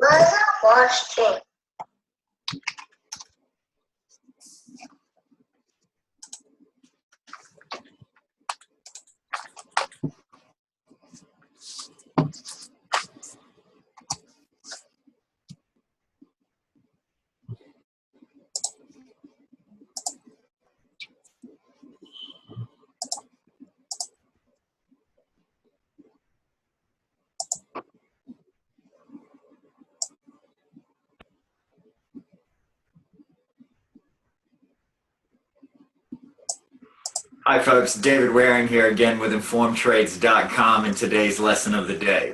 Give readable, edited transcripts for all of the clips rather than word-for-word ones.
was the first thing. Hi folks, David Waring here again with InformedTrades.com and today's lesson of the day.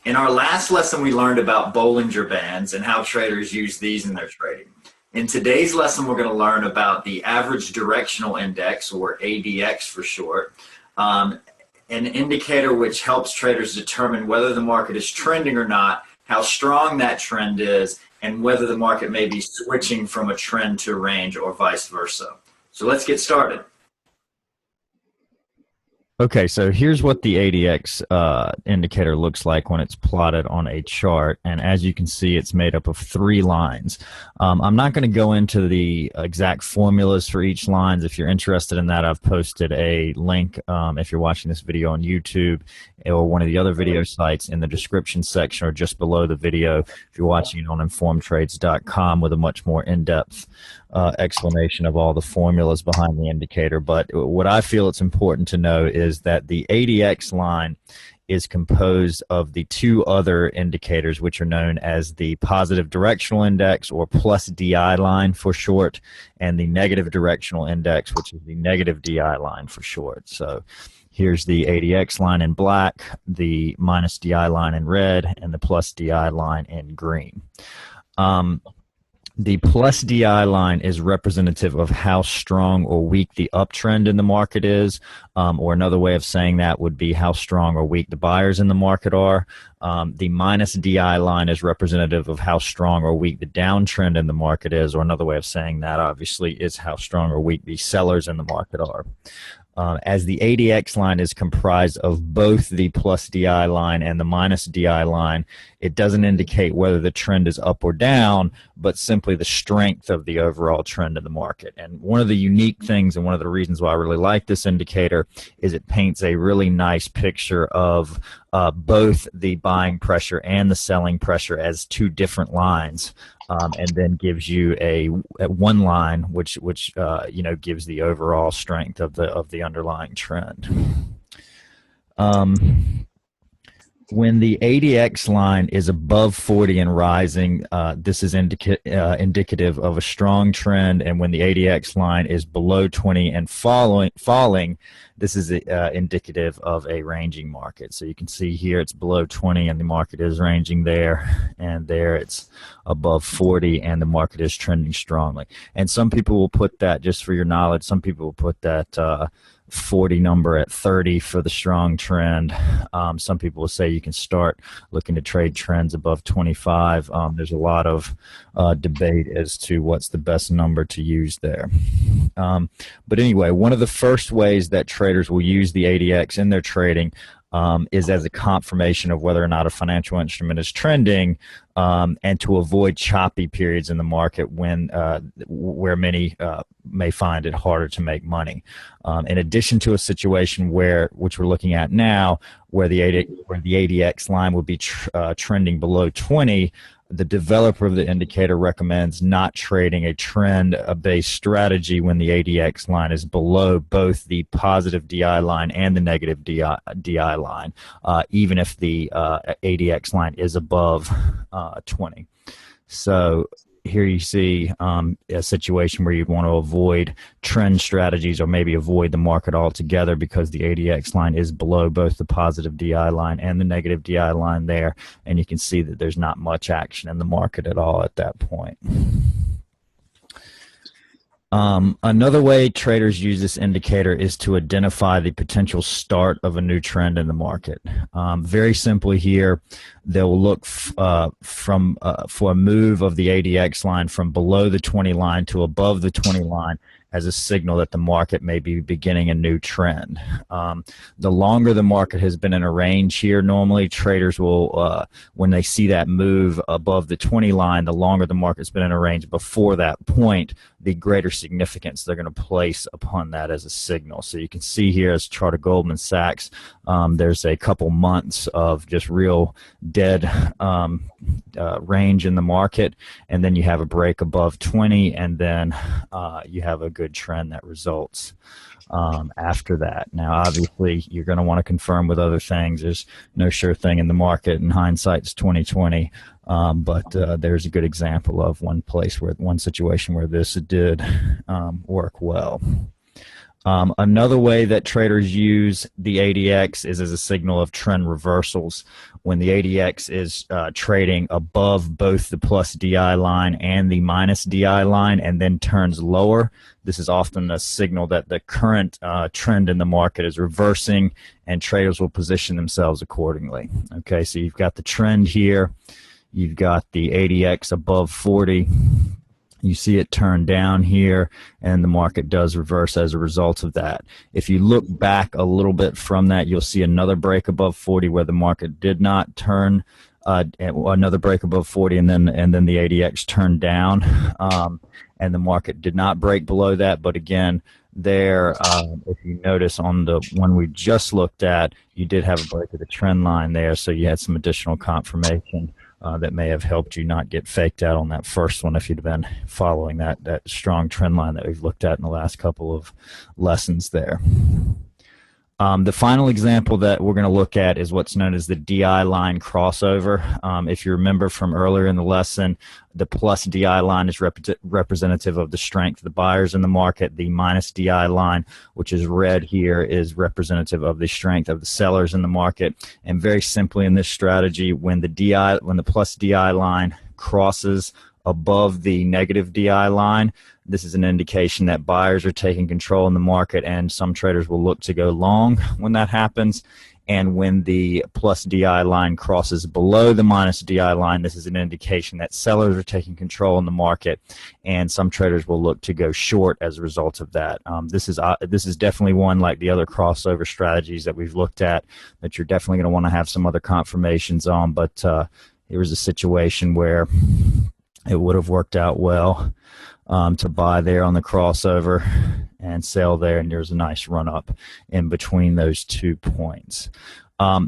In our last lesson we learned about Bollinger Bands and how traders use these in their trading. In today's lesson we're going to learn about the Average Directional Index, or ADX for short, an indicator which helps traders determine whether the market is trending or not, how strong that trend is, and whether the market may be switching from a trend to a range or vice versa. So let's get started. Okay, so here's what the ADX indicator looks like when it's plotted on a chart, and as you can see, it's made up of 3 lines. I'm not going to go into the exact formulas for each line. If you're interested in that, I've posted a link if you're watching this video on YouTube or one of the other video sites in the description section or just below the video if you're watching it on InformedTrades.com with a much more in-depth explanation of all the formulas behind the indicator. But what I feel it's important to know is that the ADX line is composed of the 2 other indicators which are known as the positive directional index, or plus DI line for short, and the negative directional index, which is the negative DI line for short. So here's the ADX line in black, the minus DI line in red, and the plus DI line in green. The plus DI line is representative of how strong or weak the uptrend in the market is, or another way of saying that would be how strong or weak the buyers in the market are. The minus DI line is representative of how strong or weak the downtrend in the market is, or another way of saying that obviously is how strong or weak the sellers in the market are. As the ADX line is comprised of both the plus DI line and the minus DI line, it doesn't indicate whether the trend is up or down, but simply the strength of the overall trend in the market. And one of the unique things, and one of the reasons why I really like this indicator, is it paints a really nice picture of both the buying pressure and the selling pressure as 2 different lines. And then gives you a one line, which you know, gives the overall strength of the underlying trend. When the ADX line is above 40 and rising, this is indicative of a strong trend, and when the ADX line is below 20 and falling, this is indicative of a ranging market. So you can see here it's below 20 and the market is ranging there, and there it's above 40 and the market is trending strongly. And some people will put that, just for your knowledge, some people will put that 40 number at 30 for the strong trend. Some people will say you can start looking to trade trends above 25. There's a lot of debate as to what's the best number to use there. But anyway, one of the first ways that traders will use the ADX in their trading is as a confirmation of whether or not a financial instrument is trending, and to avoid choppy periods in the market when where many may find it harder to make money. In addition to a situation which we're looking at now, where the ADX line would be trending below 20, the developer of the indicator recommends not trading a trend-based strategy when the ADX line is below both the positive DI line and the negative DI line, even if the ADX line is above 20. So here you see a situation where you'd want to avoid trend strategies, or maybe avoid the market altogether, because the ADX line is below both the positive DI line and the negative DI line there, and you can see that there's not much action in the market at all at that point. Another way traders use this indicator is to identify the potential start of a new trend in the market. Very simply here, they'll look for a move of the ADX line from below the 20 line to above the 20 line as a signal that the market may be beginning a new trend. The longer the market has been in a range here, normally traders will, when they see that move above the 20 line, the longer the market's been in a range before that point, the greater significance they're going to place upon that as a signal. So you can see here as a chart of Goldman Sachs, there's a couple months of just real dead range in the market, and then you have a break above 20, and then you have a good trend that results after that. Now, obviously, you're going to want to confirm with other things. There's no sure thing in the market, and hindsight's 2020. But there's a good example of one situation where this did work well. Another way that traders use the ADX is as a signal of trend reversals. When the ADX is trading above both the plus DI line and the minus DI line and then turns lower, this is often a signal that the current trend in the market is reversing, and traders will position themselves accordingly. Okay, so you've got the trend here. You've got the ADX above 40. You see it turn down here, and the market does reverse as a result of that. If you look back a little bit from that, you'll see another break above 40 where the market did not turn, another break above 40, and then the ADX turned down, and the market did not break below that. But again, there, if you notice on the one we just looked at, you did have a break of the trend line there, so you had some additional confirmation that may have helped you not get faked out on that first one if you'd been following that strong trend line that we've looked at in the last couple of lessons there. The final example that we're going to look at is what's known as the DI line crossover. If you remember from earlier in the lesson, the plus DI line is representative of the strength of the buyers in the market. The minus DI line, which is red here, is representative of the strength of the sellers in the market. And very simply in this strategy, when the plus DI line crosses above the negative DI line, this is an indication that buyers are taking control in the market, and some traders will look to go long when that happens. And when the plus DI line crosses below the minus DI line, this is an indication that sellers are taking control in the market, and some traders will look to go short as a result of that. This is definitely one, like the other crossover strategies that we've looked at, that you're definitely going to want to have some other confirmations on. But here was a situation where it would have worked out well to buy there on the crossover and sell there, and there's a nice run up in between those 2 points.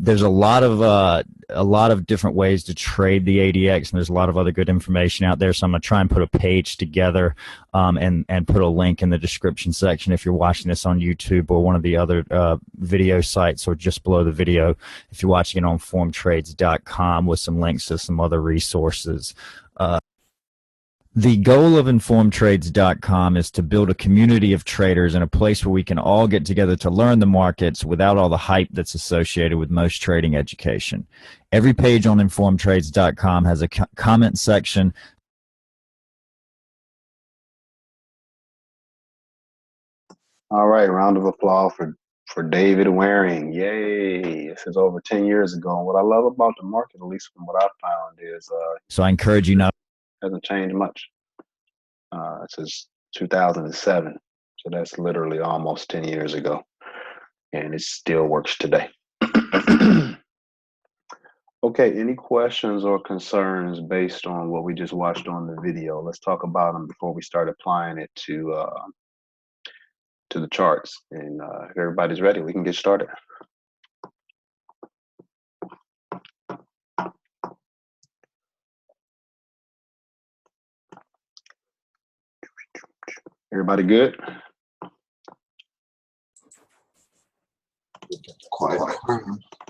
There's a lot of different ways to trade the ADX, and there's a lot of other good information out there. So I'm going to try and put a page together and put a link in the description section if you're watching this on YouTube or one of the other video sites, or just below the video if you're watching it on informtrades.com, with some links to some other resources. The goal of informtrades.com is to build a community of traders and a place where we can all get together to learn the markets without all the hype that's associated with most trading education. Every page on informtrades.com has a comment section. All right, round of applause for David Waring. Yay. This is over 10 years ago. And what I love about the market, at least from what I found, is So I encourage you not hasn't changed much. Since 2007, so that's literally almost 10 years ago, and it still works today. Okay, any questions or concerns based on what we just watched on the video? Let's talk about them before we start applying it to the charts. And if everybody's ready, we can get started. Everybody good? Quiet.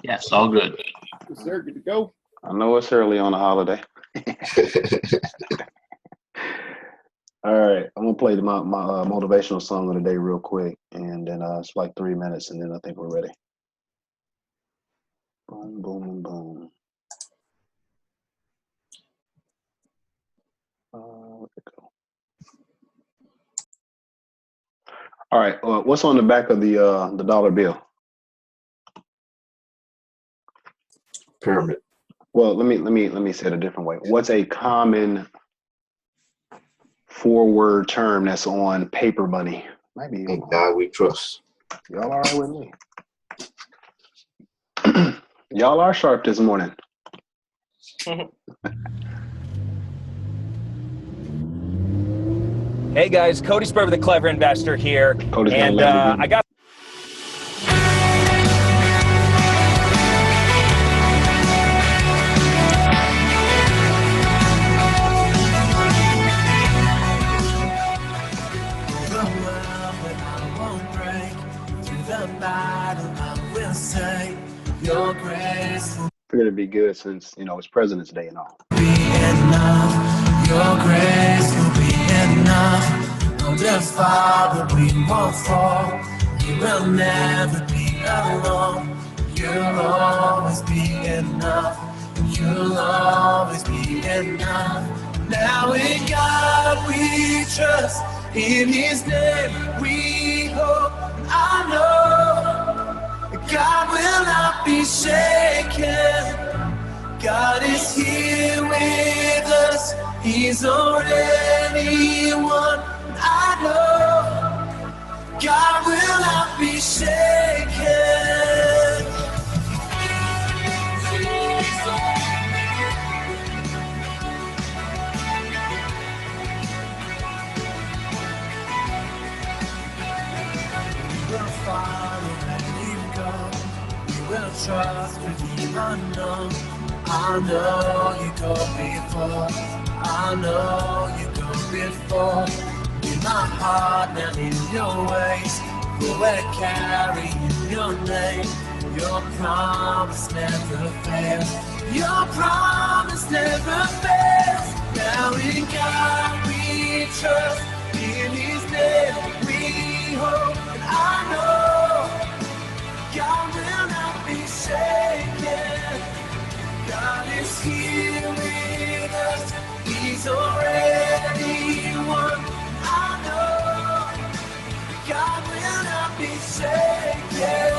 Yes, all good. Is there good to go? I know it's early on a holiday. All right, I'm gonna play my motivational song of the day real quick, and then it's like 3 minutes, and then I think we're ready. Boom, boom, boom. Where'd it go? All right, what's on the back of the dollar bill? Pyramid. Well, let me say it a different way. What's a common 4-word term that's on paper money? Maybe In God we trust. y'all all right with me? Y'all are sharp this morning. Hey guys, Cody Sperber, the Clever Investor here, Cody's gonna and let me I got. figured it'd be good since it's President's Day and all. Your grace will be enough. No, the Father, we won't fall. You will never be alone. You'll always be enough. You'll always be enough. Now in God we trust. In His name we hope. I know God will not be shaken. God is here with us. He's already won. I know God will not be shaken. We will follow and we go. We will trust with the unknown. I know you go before. I know you go before. In my heart and in your ways, we're carrying your name. Your promise never fails. Your promise never fails. Now in God we trust. In His name we hope. And I know God will not be shaken. God is here with us. He's already won. I know God will not be shaken.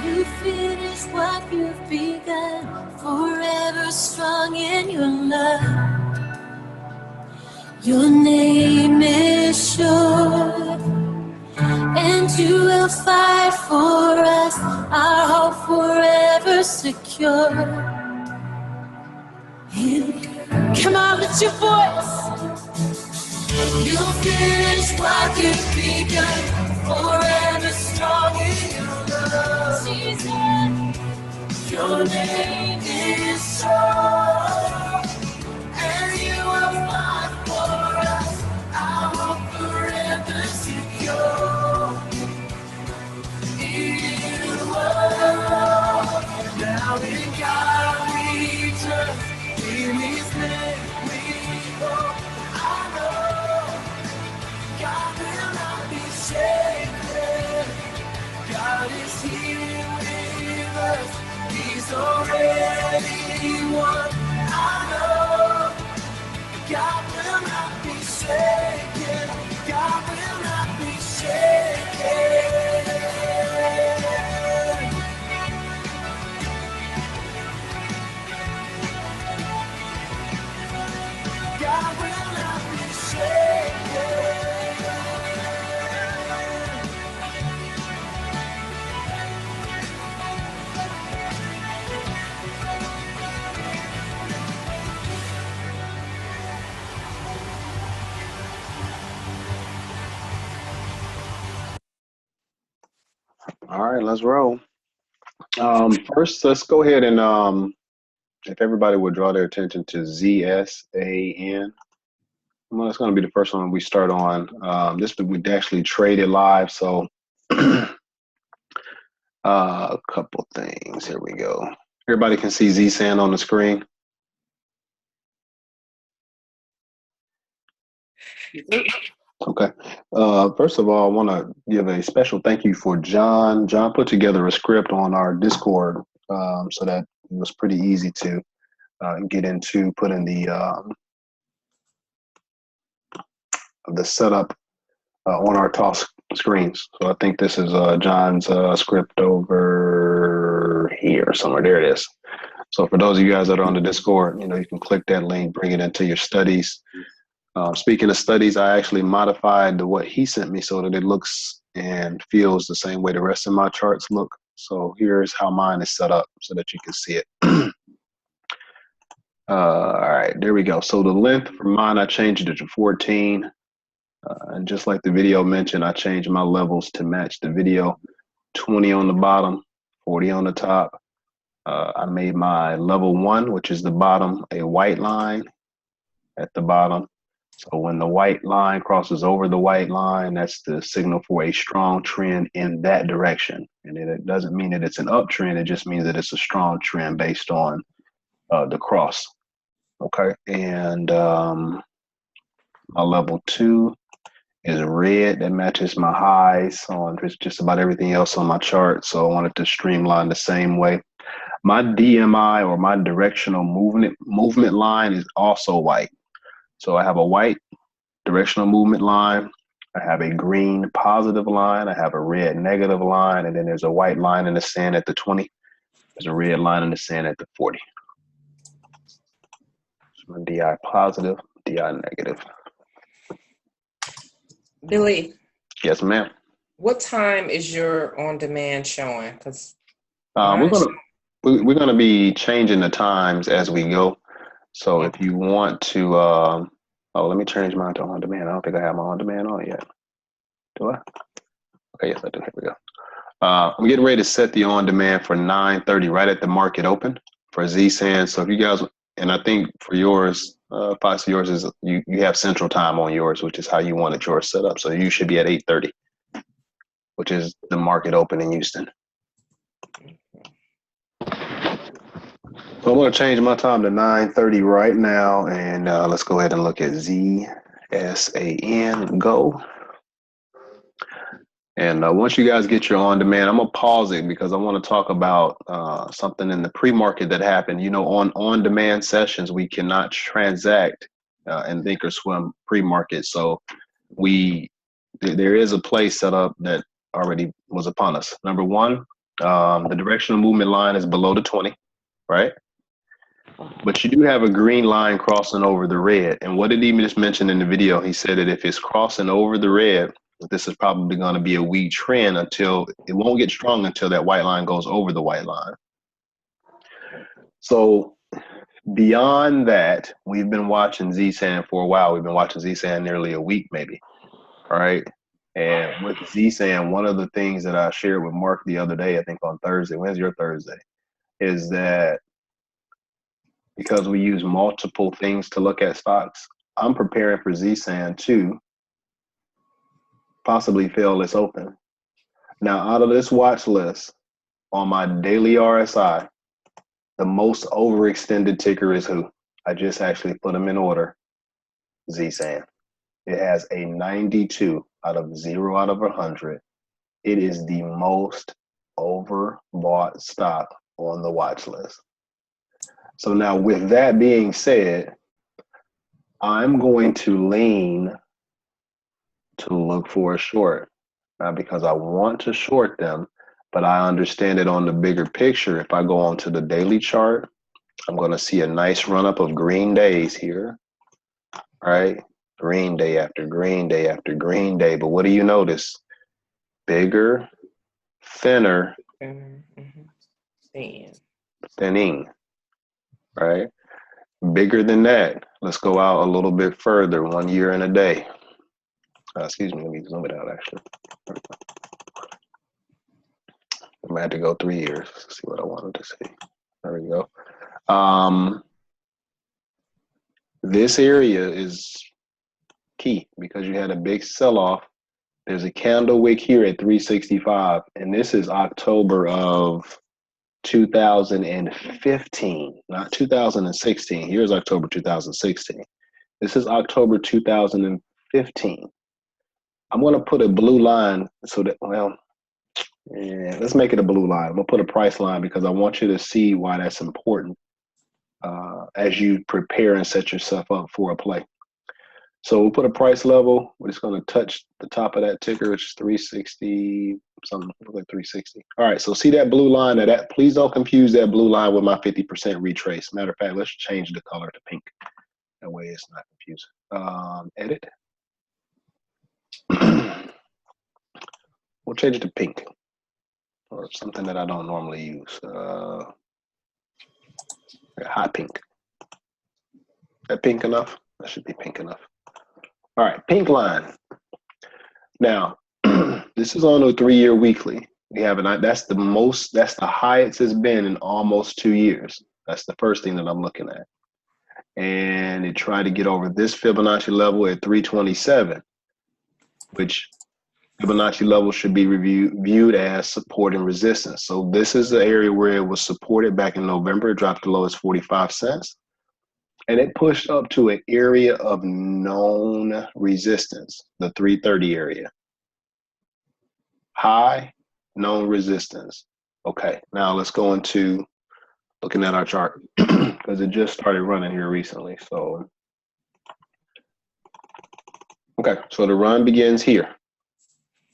You finish what you've begun, forever strong in your love. Your name is sure, and you will fight for us, our hope forever secure. Come on, lift your voice. You'll finish what you've begun, forever strong in your love. Jesus, your name is strong, and you will fight for us, our hope forever secure. You alone, now in God we trust, in His name we hope. I know God will not be shaken. God is here with us. He's already won. I know God will not be shaken. God will not be shaken. God will not be shaken. All right, let's roll. First, let's go ahead and if everybody would draw their attention to ZSAN. Well, that's going to be the first one we start on. This we actually traded live, so a couple things. Here we go. Everybody can see ZSAN on the screen. Okay. First of all, I want to give a special thank you for John. John put together a script on our Discord so that it was pretty easy to get into putting the setup on our screens. So I think this is John's script over here somewhere. There it is. So for those of you guys that are on the Discord, you know, you can click that link, bring it into your studies. Speaking of studies, I actually modified what he sent me so that it looks and feels the same way the rest of my charts look. So here's how mine is set up so that you can see it. All right, there we go. So the length for mine, I changed it to 14. And just like the video mentioned, I changed my levels to match the video. 20 on the bottom, 40 on the top. I made my level 1, which is the bottom, a white line at the bottom. So when the white line crosses over the white line, that's the signal for a strong trend in that direction. And it doesn't mean that it's an uptrend. It just means that it's a strong trend based on the cross. Okay. And my level 2 is red. That matches my highs on just about everything else on my chart. So I wanted to streamline the same way. My DMI, or my directional movement line, is also white. So I have a white directional movement line. I have a green positive line. I have a red negative line. And then there's a white line in the sand at the 20. There's a red line in the sand at the 40. So my DI positive, DI negative. Billy, Yes, ma'am. what time is your on demand showing? Because we're gonna be changing the times as we go. So if you want to, let me change mine to on demand. I don't think I have my on demand on yet. Do I? Okay, yes, I do. Here we go. I'm getting ready to set the on demand for 9:30, right at the market open for Z-Sand. So if you guys, and I think for yours, Fox, yours is you have Central Time on yours, which is how you wanted yours set up. So you should be at 8:30, which is the market open in Houston. So I'm going to change my time to 9:30 right now, and let's go ahead and look at ZSAN Go. And once you guys get your on demand, I'm going to pause it because I want to talk about something in the pre-market that happened. You know, on demand sessions, we cannot transact and Thinkorswim pre-market. So there is a play set up that already was upon us. Number one, the directional movement line is below the 20, right? But you do have a green line crossing over the red. And what did he just mention in the video? He said that if it's crossing over the red, this is probably going to be a weak trend until it won't get strong until that white line goes over the white line. So beyond that, we've been watching Z-Sand for a while. We've been watching Z-Sand nearly a week, maybe. All right. And with Z-Sand, one of the things that I shared with Mark the other day, I think on Thursday, when's your Thursday, is that because we use multiple things to look at stocks, I'm preparing for Z-Sand to possibly fail this open. Now, out of this watch list on my daily RSI, the most overextended ticker is who? I just actually put them in order. Z-Sand. It has a 92 out of 0 out of 100. It is the most overbought stock on the watch list. So now with that being said, I'm going to lean to look for a short. Not because I want to short them, but I understand it on the bigger picture. If I go onto the daily chart, I'm going to see a nice run up of green days here, right? Green day after green day after green day. But what do you notice? Bigger, thinner, thinning, right? Bigger than that. Let's go out a little bit further, 1 year and a day. Excuse me, let me zoom it out actually. I'm gonna have to go 3 years to see what I wanted to see. There we go. This area is key because you had a big sell-off. There's a candle wick here at 365, and this is October of 2015, not 2016. Here's October 2016. This is October 2015. I'm going to put a blue line so that, let's make it a blue line. I'm going to put a price line because I want you to see why that's important as you prepare and set yourself up for a play. So we'll put a price level. We're just going to touch the top of that ticker, which is 360, something like 360. All right, so see that blue line? Please don't confuse that blue line with my 50% retrace. Matter of fact, let's change the color to pink. That way it's not confusing. Edit. We'll change it to pink or something that I don't normally use. Hot pink. Is that pink enough? That should be pink enough. All right, pink line. Now, this is on a 3-year weekly. We have that's the highest it's been in almost 2 years. That's the first thing that I'm looking at. And it tried to get over this Fibonacci level at 327, which Fibonacci level should be viewed as support and resistance. So this is the area where it was supported back in November. It dropped the low as 45 cents. And it pushed up to an area of known resistance, the 330 area. High, known resistance. Okay, now let's go into looking at our chart because it just started running here recently. So, okay, so the run begins here.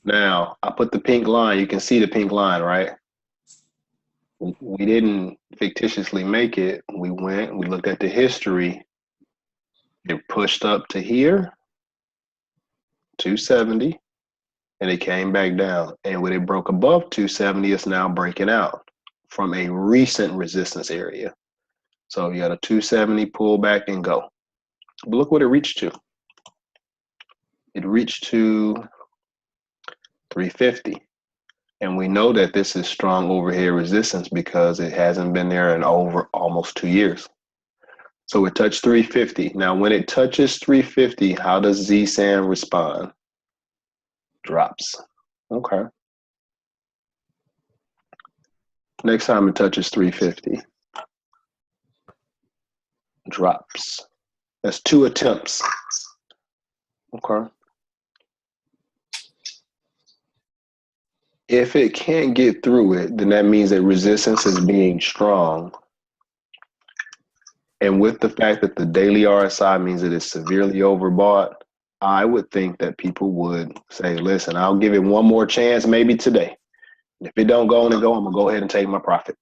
Now, I put the pink line. You can see the pink line, right? We didn't fictitiously make it. We looked at the history. It pushed up to here, 270, and it came back down. And when it broke above 270, it's now breaking out from a recent resistance area. So you got a 270, pull back and go. But look what it reached to. It reached to 350. And we know that this is strong overhead resistance because it hasn't been there in over almost 2 years. So it touched 350. Now, when it touches 350, how does ZSAN respond? Drops. Okay. Next time it touches 350, drops. That's 2 attempts. Okay. If it can't get through it, then that means that resistance is being strong. And with the fact that the daily RSI means that it's severely overbought, I would think that people would say, listen, I'll give it one more chance, maybe today. If it don't go on and go, I'm gonna go ahead and take my profit.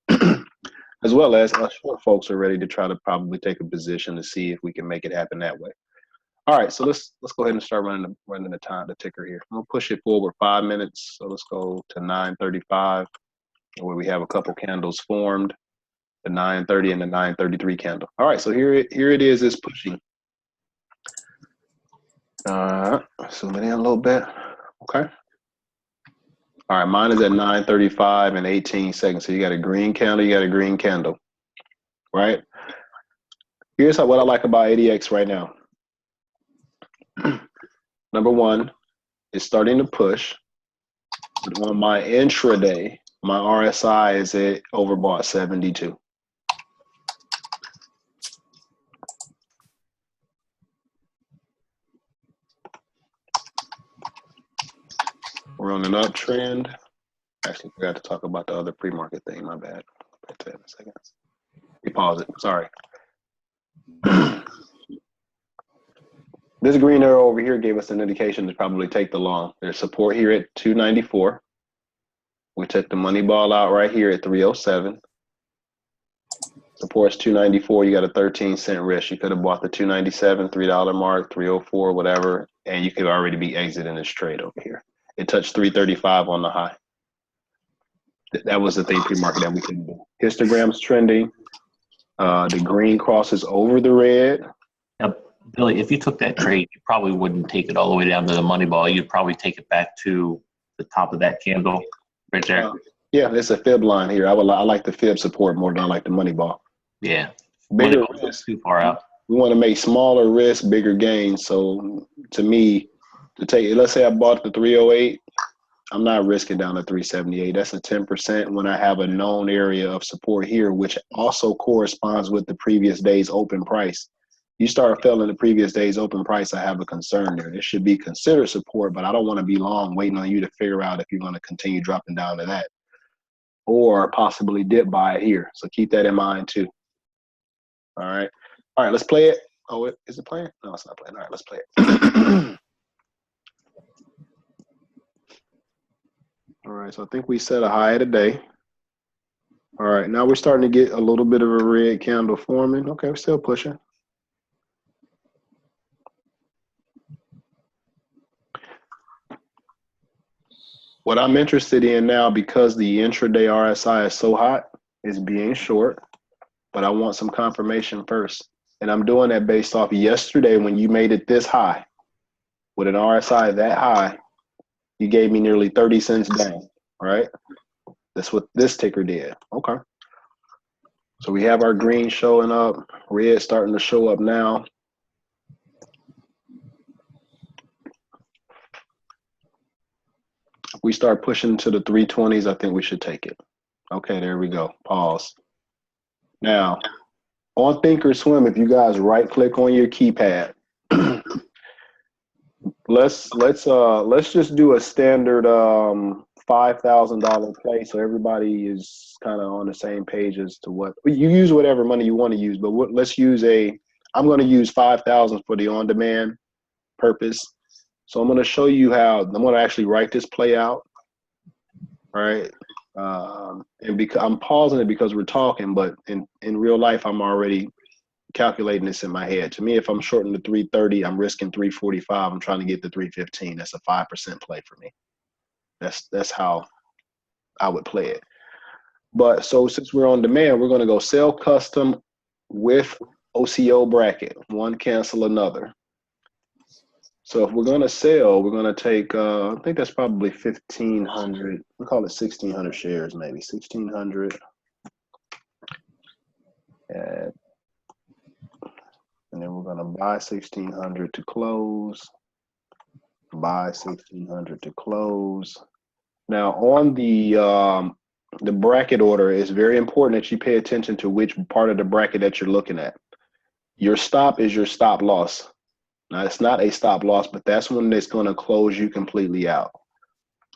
As well as us short folks are ready to try to probably take a position to see if we can make it happen that way. All right, so let's go ahead and start running the ticker here. I'm gonna push it forward 5 minutes. So let's go to 9:35, where we have a couple candles formed, the 9:30 and the 9:33 candle. All right, so here it is. It's pushing. Zoom it in a little bit. Okay. All right, mine is at 9:35 and 18 seconds. So you got a green candle, you got a green candle, right? Here's what I like about ADX right now. Number one, it's starting to push. On my intraday, my RSI is at overbought 72. We're on an uptrend. Actually, forgot to talk about the other pre-market thing. My bad. Back to that in a second. We pause it. Sorry. This green arrow over here gave us an indication to probably take the long. There's support here at 294. We took the money ball out right here at 307. Support's 294. You got a 13-cent risk. You could have bought the 297, $3 mark, 304, whatever, and you could already be exiting this trade over here. It touched 335 on the high. That was the thing pre-market that we couldn't do. Histogram's trending. The green crosses over the red. Now, Billy, if you took that trade, you probably wouldn't take it all the way down to the money ball. You'd probably take it back to the top of that candle right there. Yeah, it's a fib line here. I like the fib support more than I like the money ball. Yeah. Bigger Money ball's risk. too far out. We want to make smaller risk, bigger gains. So to me, to take, let's say I bought the 308, I'm not risking down to 378. That's a 10% when I have a known area of support here, which also corresponds with the previous day's open price. You start failing the previous day's open price, I have a concern there. It should be considered support, but I don't want to be long waiting on you to figure out if you're going to continue dropping down to that or possibly dip by it here. So keep that in mind too. All right, let's play it. Oh, is it playing? No, it's not playing. All right, let's play it. All right, so I think we set a high today. All right, now we're starting to get a little bit of a red candle forming. Okay, we're still pushing. What I'm interested in now, because the intraday RSI is so hot, is being short, but I want some confirmation first. And I'm doing that based off yesterday when you made it this high. With an RSI that high, you gave me nearly 30 cents down, right? That's what this ticker did. Okay. So we have our green showing up, red starting to show up now. If we start pushing to the 320s, I think we should take it. Okay, there we go. Pause. Now, on Thinkorswim, if you guys right click on your keypad, let's just do a standard $5,000 play so everybody is kind of on the same page as to what you use, whatever money you want to use, but let's use I'm going to use 5,000 for the on-demand purpose. So I'm going to show you how I'm going to actually write this play out. All right. And because I'm pausing it because we're talking, but in real life, I'm already calculating this in my head. To me, if I'm shorting the 330, I'm risking 345. I'm trying to get the 315. That's a 5% play for me. That's how I would play it. But so since we're on demand, we're going to go sell custom with OCO bracket, one cancel another. So if we're going to sell, we're going to take, I think that's probably 1,500. We call it 1,600 shares, maybe 1,600. And then we're going to buy 1,600 to close. Buy 1,600 to close. Now on the bracket order, it's very important that you pay attention to which part of the bracket that you're looking at. Your stop is your stop loss. Now, it's not a stop loss, but that's when it's going to close you completely out.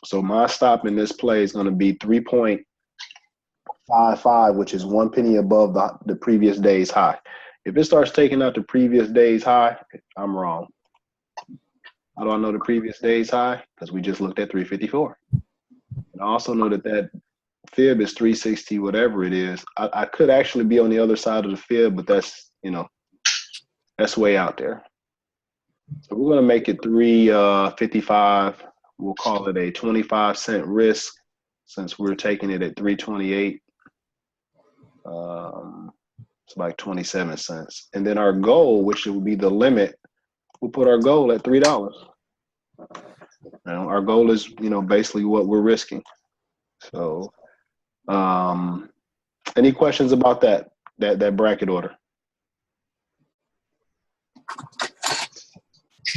So my stop in this play is going to be 3.55, which is 1 penny above the previous day's high. If it starts taking out the previous day's high, I'm wrong. How do I know the previous day's high? Because we just looked at 354. And I also know that fib is 360, whatever it is. I could actually be on the other side of the fib, but that's way out there. So we're going to make it 355. We'll call it a 25-cent risk since we're taking it at 328. It's like 27 cents. And then our goal, which would be the limit, we'll put our goal at $3. Now, our goal is, basically what we're risking. So any questions about that bracket order?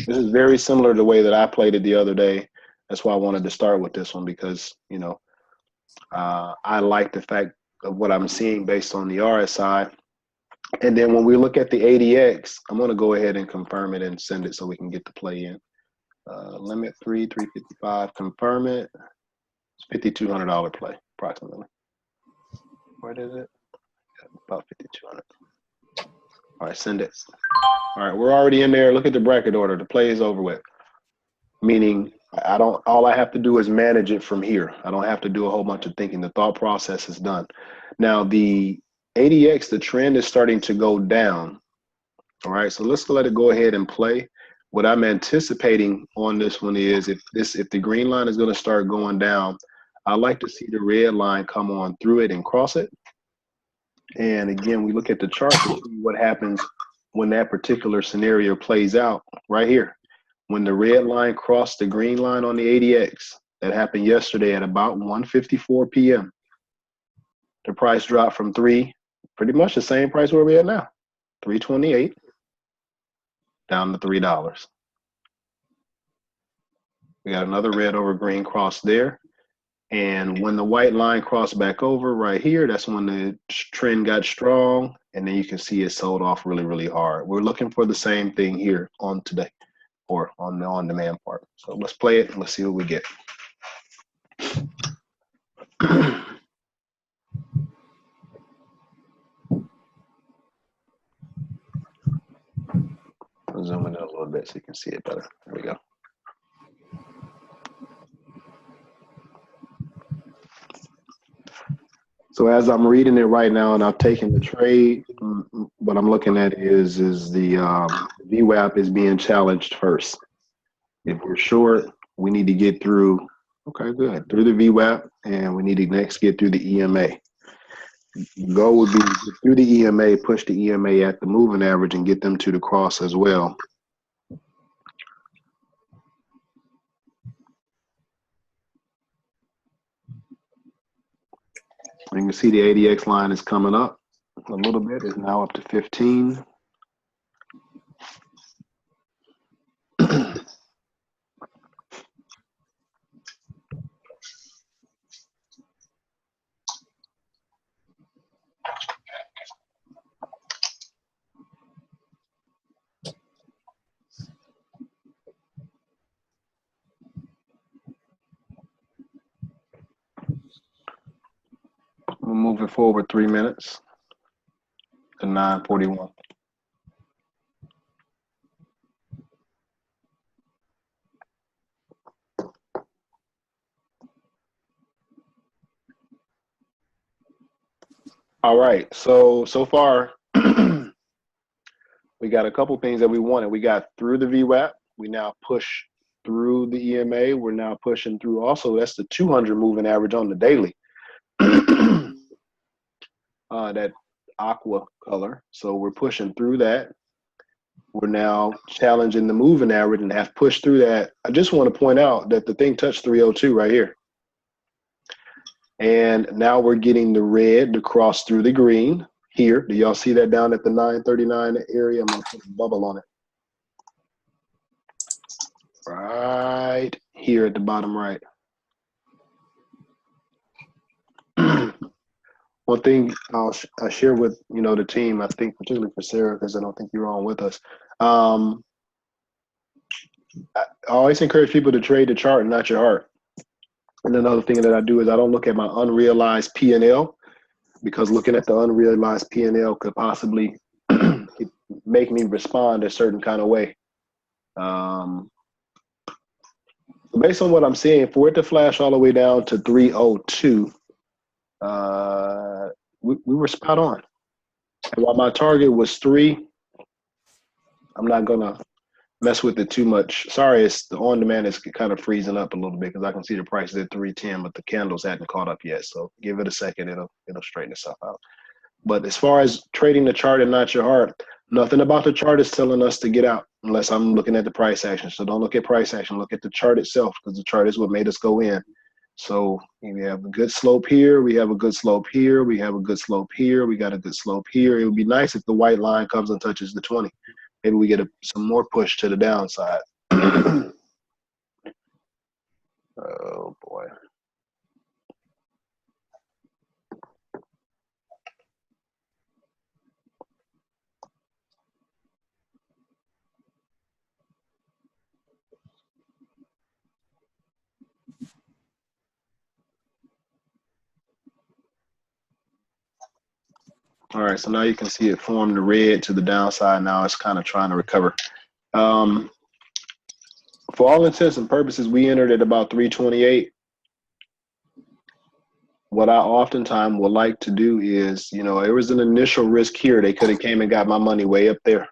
This is very similar to the way that I played it the other day. That's why I wanted to start with this one because, I like the fact of what I'm seeing based on the RSI. And then when we look at the ADX, I'm going to go ahead and confirm it and send it so we can get the play in. Limit 355, confirm it. It's $5,200 play, approximately. What is it? About 5,200. All right, send it. All right, we're already in there. Look at the bracket order. The play is over with. Meaning, all I have to do is manage it from here. I don't have to do a whole bunch of thinking. The thought process is done. Now, the ADX, the trend is starting to go down. All right, so let's let it go ahead and play. What I'm anticipating on this one is if the green line is going to start going down, I like to see the red line come on through it and cross it. And again, we look at the chart to see what happens when that particular scenario plays out right here. When the red line crossed the green line on the ADX, that happened yesterday at about 1:54 p.m. The price dropped from pretty much the same price where we're at now, 328, down to $3. We got another red over green cross there. And when the white line crossed back over right here, that's when the trend got strong. And then you can see it sold off really, really hard. We're looking for the same thing here on today or on the on-demand part. So let's play it and let's see what we get. zoom in a little bit so you can see it better. There we go. So as I'm reading it right now and I've taken the trade, what I'm looking at is the VWAP is being challenged first. If we're short, we need to get through, okay, good, through the VWAP, and we need to next get through the EMA. The goal would be to get through the EMA, push the EMA at the moving average and get them to the cross as well. You can see the ADX line is coming up a little bit. It's now up to 15. We'll move it forward 3 minutes to 9:41. All right, so far we got a couple things that we wanted. We got through the VWAP. We now push through the EMA. We're now pushing through also, that's the 200 moving average on the daily. That aqua color. So we're pushing through that. We're now challenging the moving average and have pushed through that. I just want to point out that the thing touched 302 right here. And now we're getting the red to cross through the green here. Do y'all see that down at the 939 area? I'm going to put a bubble on it. Right here at the bottom right. One thing I share with the team, I think particularly for Sarah, because I don't think you're on with us. I always encourage people to trade the chart and not your heart. And another thing that I do is I don't look at my unrealized P&L, because looking at the unrealized P&L could possibly make me respond a certain kind of way. Based on what I'm seeing, for it to flash all the way down to 302, we were spot on. And while my target was 3, I'm not gonna mess with it too much. Sorry, it's the on demand is kind of freezing up a little bit because I can see the price is at 310, but the candles hadn't caught up yet. So give it a second, it'll straighten itself out. But as far as trading the chart and not your heart, nothing about the chart is telling us to get out unless I'm looking at the price action. So don't look at price action, look at the chart itself, because the chart is what made us go in. So we have a good slope here, we have a good slope here, we have a good slope here, we got a good slope here. It would be nice if the white line comes and touches the 20. Maybe we get some more push to the downside. Oh boy. All right, so now you can see it form the red to the downside. Now it's kind of trying to recover. For all intents and purposes, we entered at about 328. What I oftentimes would like to do is, there was an initial risk here. They could have came and got my money way up there.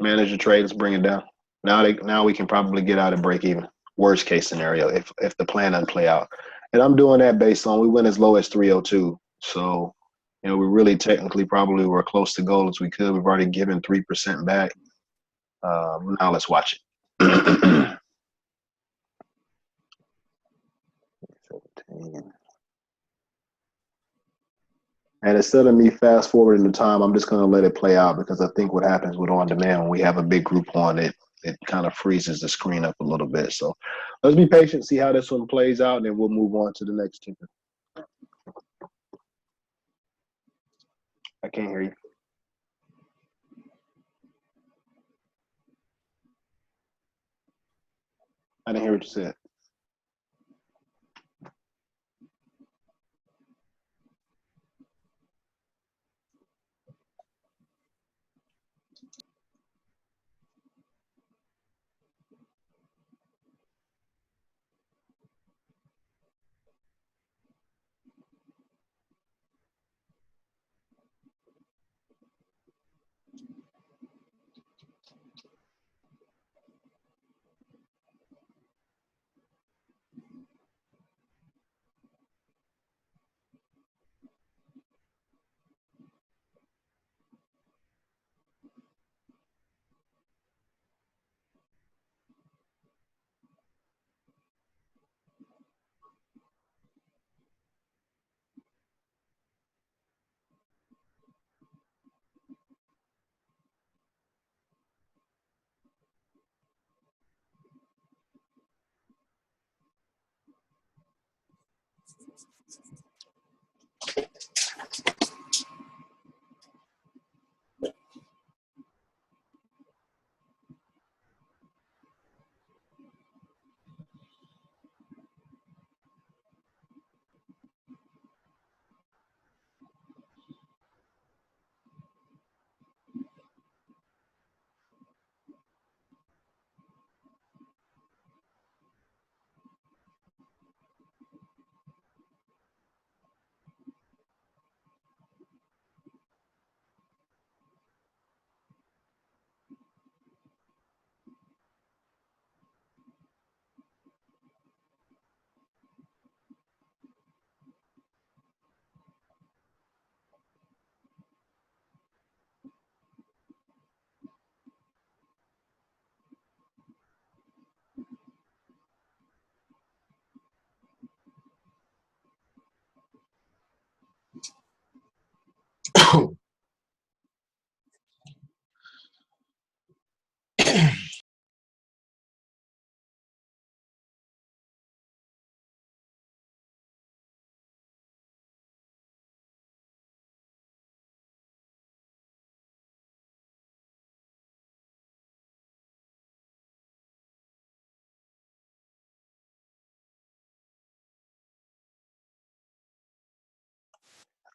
Manage the trade, let's bring it down. Now we can probably get out and break even. Worst case scenario, if the plan doesn't play out. And I'm doing that based on we went as low as 302. So, we really technically probably were close to goal as we could. We've already given 3% back. Now let's watch it. 17. And instead of me fast forwarding the time, I'm just going to let it play out, because I think what happens with on demand when we have a big group on it, it kind of freezes the screen up a little bit. So let's be patient, see how this one plays out, and then we'll move on to the next ticker. I can't hear you. I didn't hear what you said.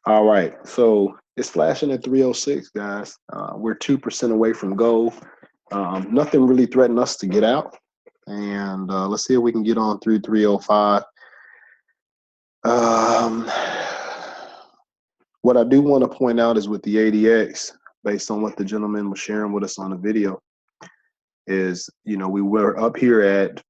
All right, so it's flashing at 306, guys. We're 2% away from goal. Nothing really threatened us to get out. And let's see if we can get on through 305. What I do want to point out is with the ADX, based on what the gentleman was sharing with us on the video, is, you know, we were up here at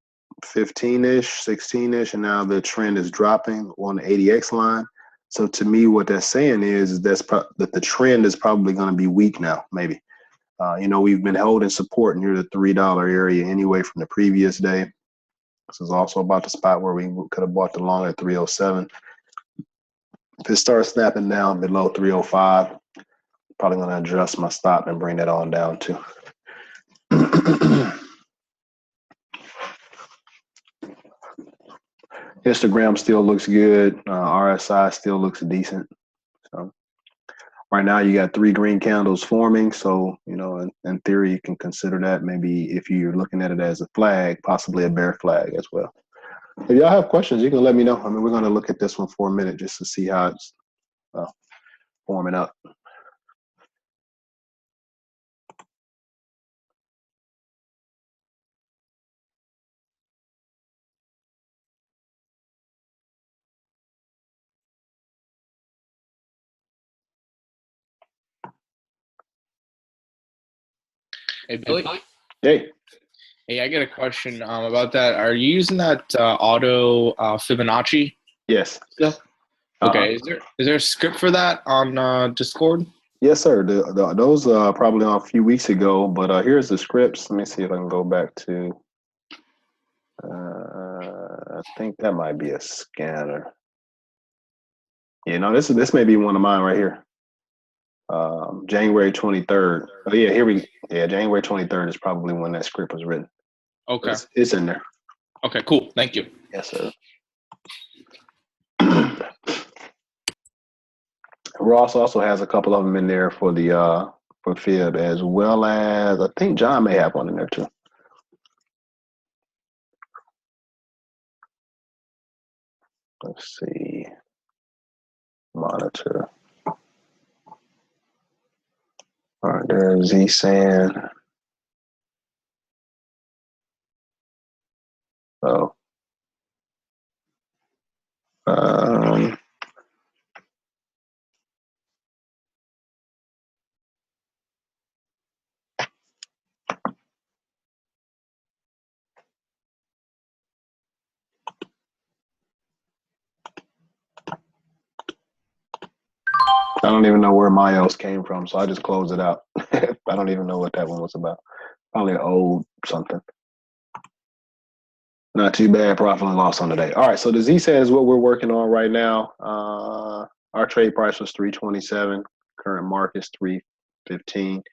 15-ish, 16-ish, and now the trend is dropping on the ADX line. So to me, what that's saying is that the trend is probably going to be weak now, maybe. You know, we've been holding support near the $3 area anyway from the previous day. This is also about the spot where we could have bought the long at 307. If it starts snapping down below 305, probably going to adjust my stop and bring that on down too. Histogram still looks good. RSI still looks decent. So right now you got 3 green candles forming. So, you know, in theory, you can consider that maybe, if you're looking at it as a flag, possibly a bear flag as well. If y'all have questions, you can let me know. I mean, we're going to look at this one for a minute just to see how it's forming up. Hey, Billy. Hey. Hey, I got a question about that. Are you using that auto Fibonacci? Yes. Still? Okay. Is there a script for that on Discord? Yes, sir. Those probably on a few weeks ago, but here's the scripts. Let me see if I can go back to. I think that might be a scanner. You know, this may be one of mine right here. January 23rd. Oh yeah, January 23rd is probably when that script was written. Okay. It's in there. Okay, cool. Thank you. Yes, sir. Ross also has a couple of them in there for the for Fib, as well as I think John may have one in there too. Let's see. Monitor. All right, there's Z-San. Oh. I don't even know where my else came from, so I just closed it out. I don't even know what that one was about. Probably an old something. Not too bad. Profit and loss on the day. All right, so the Z-San is what we're working on right now. Our trade price was 327. Current market's 315,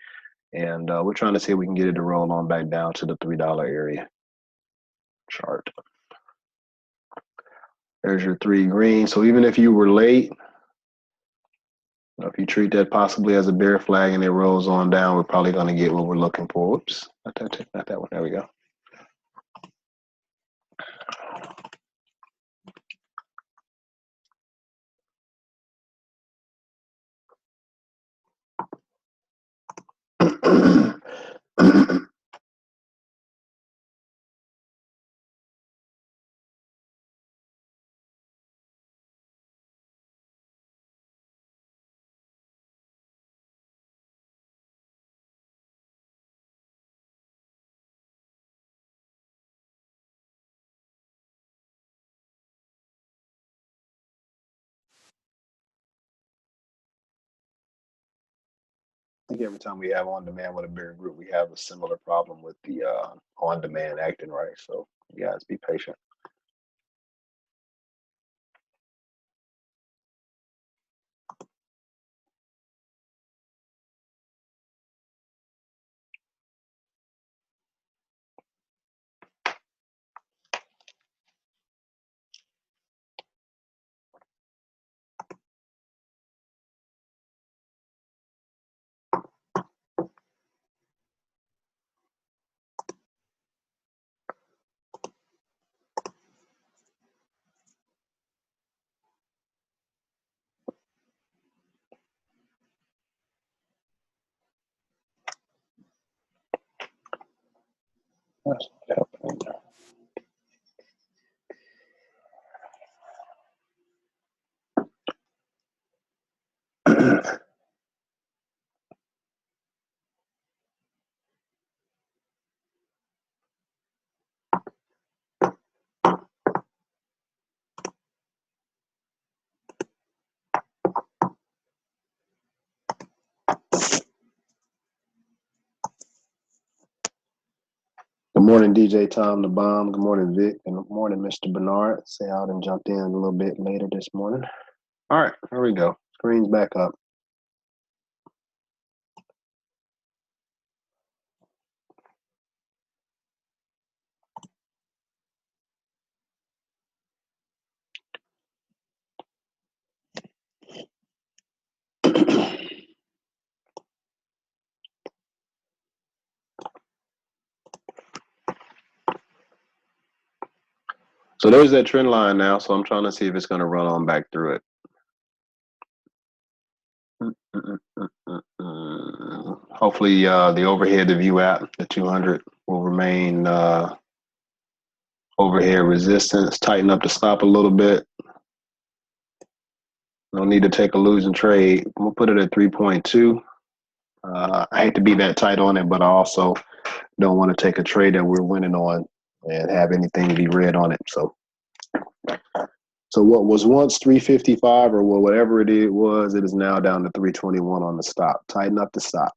and we're trying to see if we can get it to roll on back down to the $3 area chart. There's your 3 green. So even if you were late, if you treat that possibly as a bear flag and it rolls on down, we're probably going to get what we're looking for. Whoops, not that one. There we go. I think every time we have on demand with a bigger group, we have a similar problem with the on demand acting right. So you guys be patient. That's not happening. Good morning, DJ Tom the Bomb. Good morning, Vic. And good morning, Mr. Bernard. Say out and jumped in a little bit later this morning. All right, here we go. Screen's back up. So there's that trend line now. So I'm trying to see if it's going to run on back through it. Hopefully the overhead, the view app, the 200 will remain overhead resistance. Tighten up the stop a little bit. No need to take a losing trade. I'm gonna put it at 3.2. I hate to be that tight on it, but I also don't want to take a trade that we're winning on and have anything be red on it. So what was once 355 or whatever it was, it is now down to 321 on the stop. Tighten up the stop.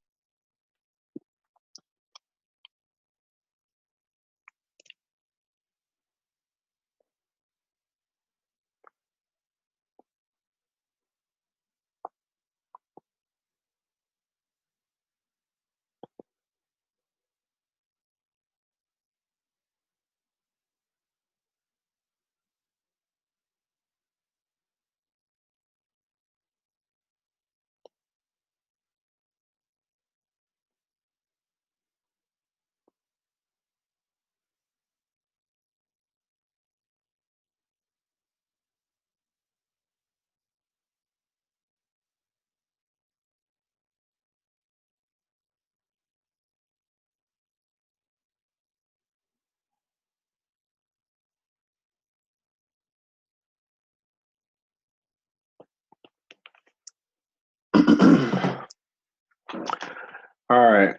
All right.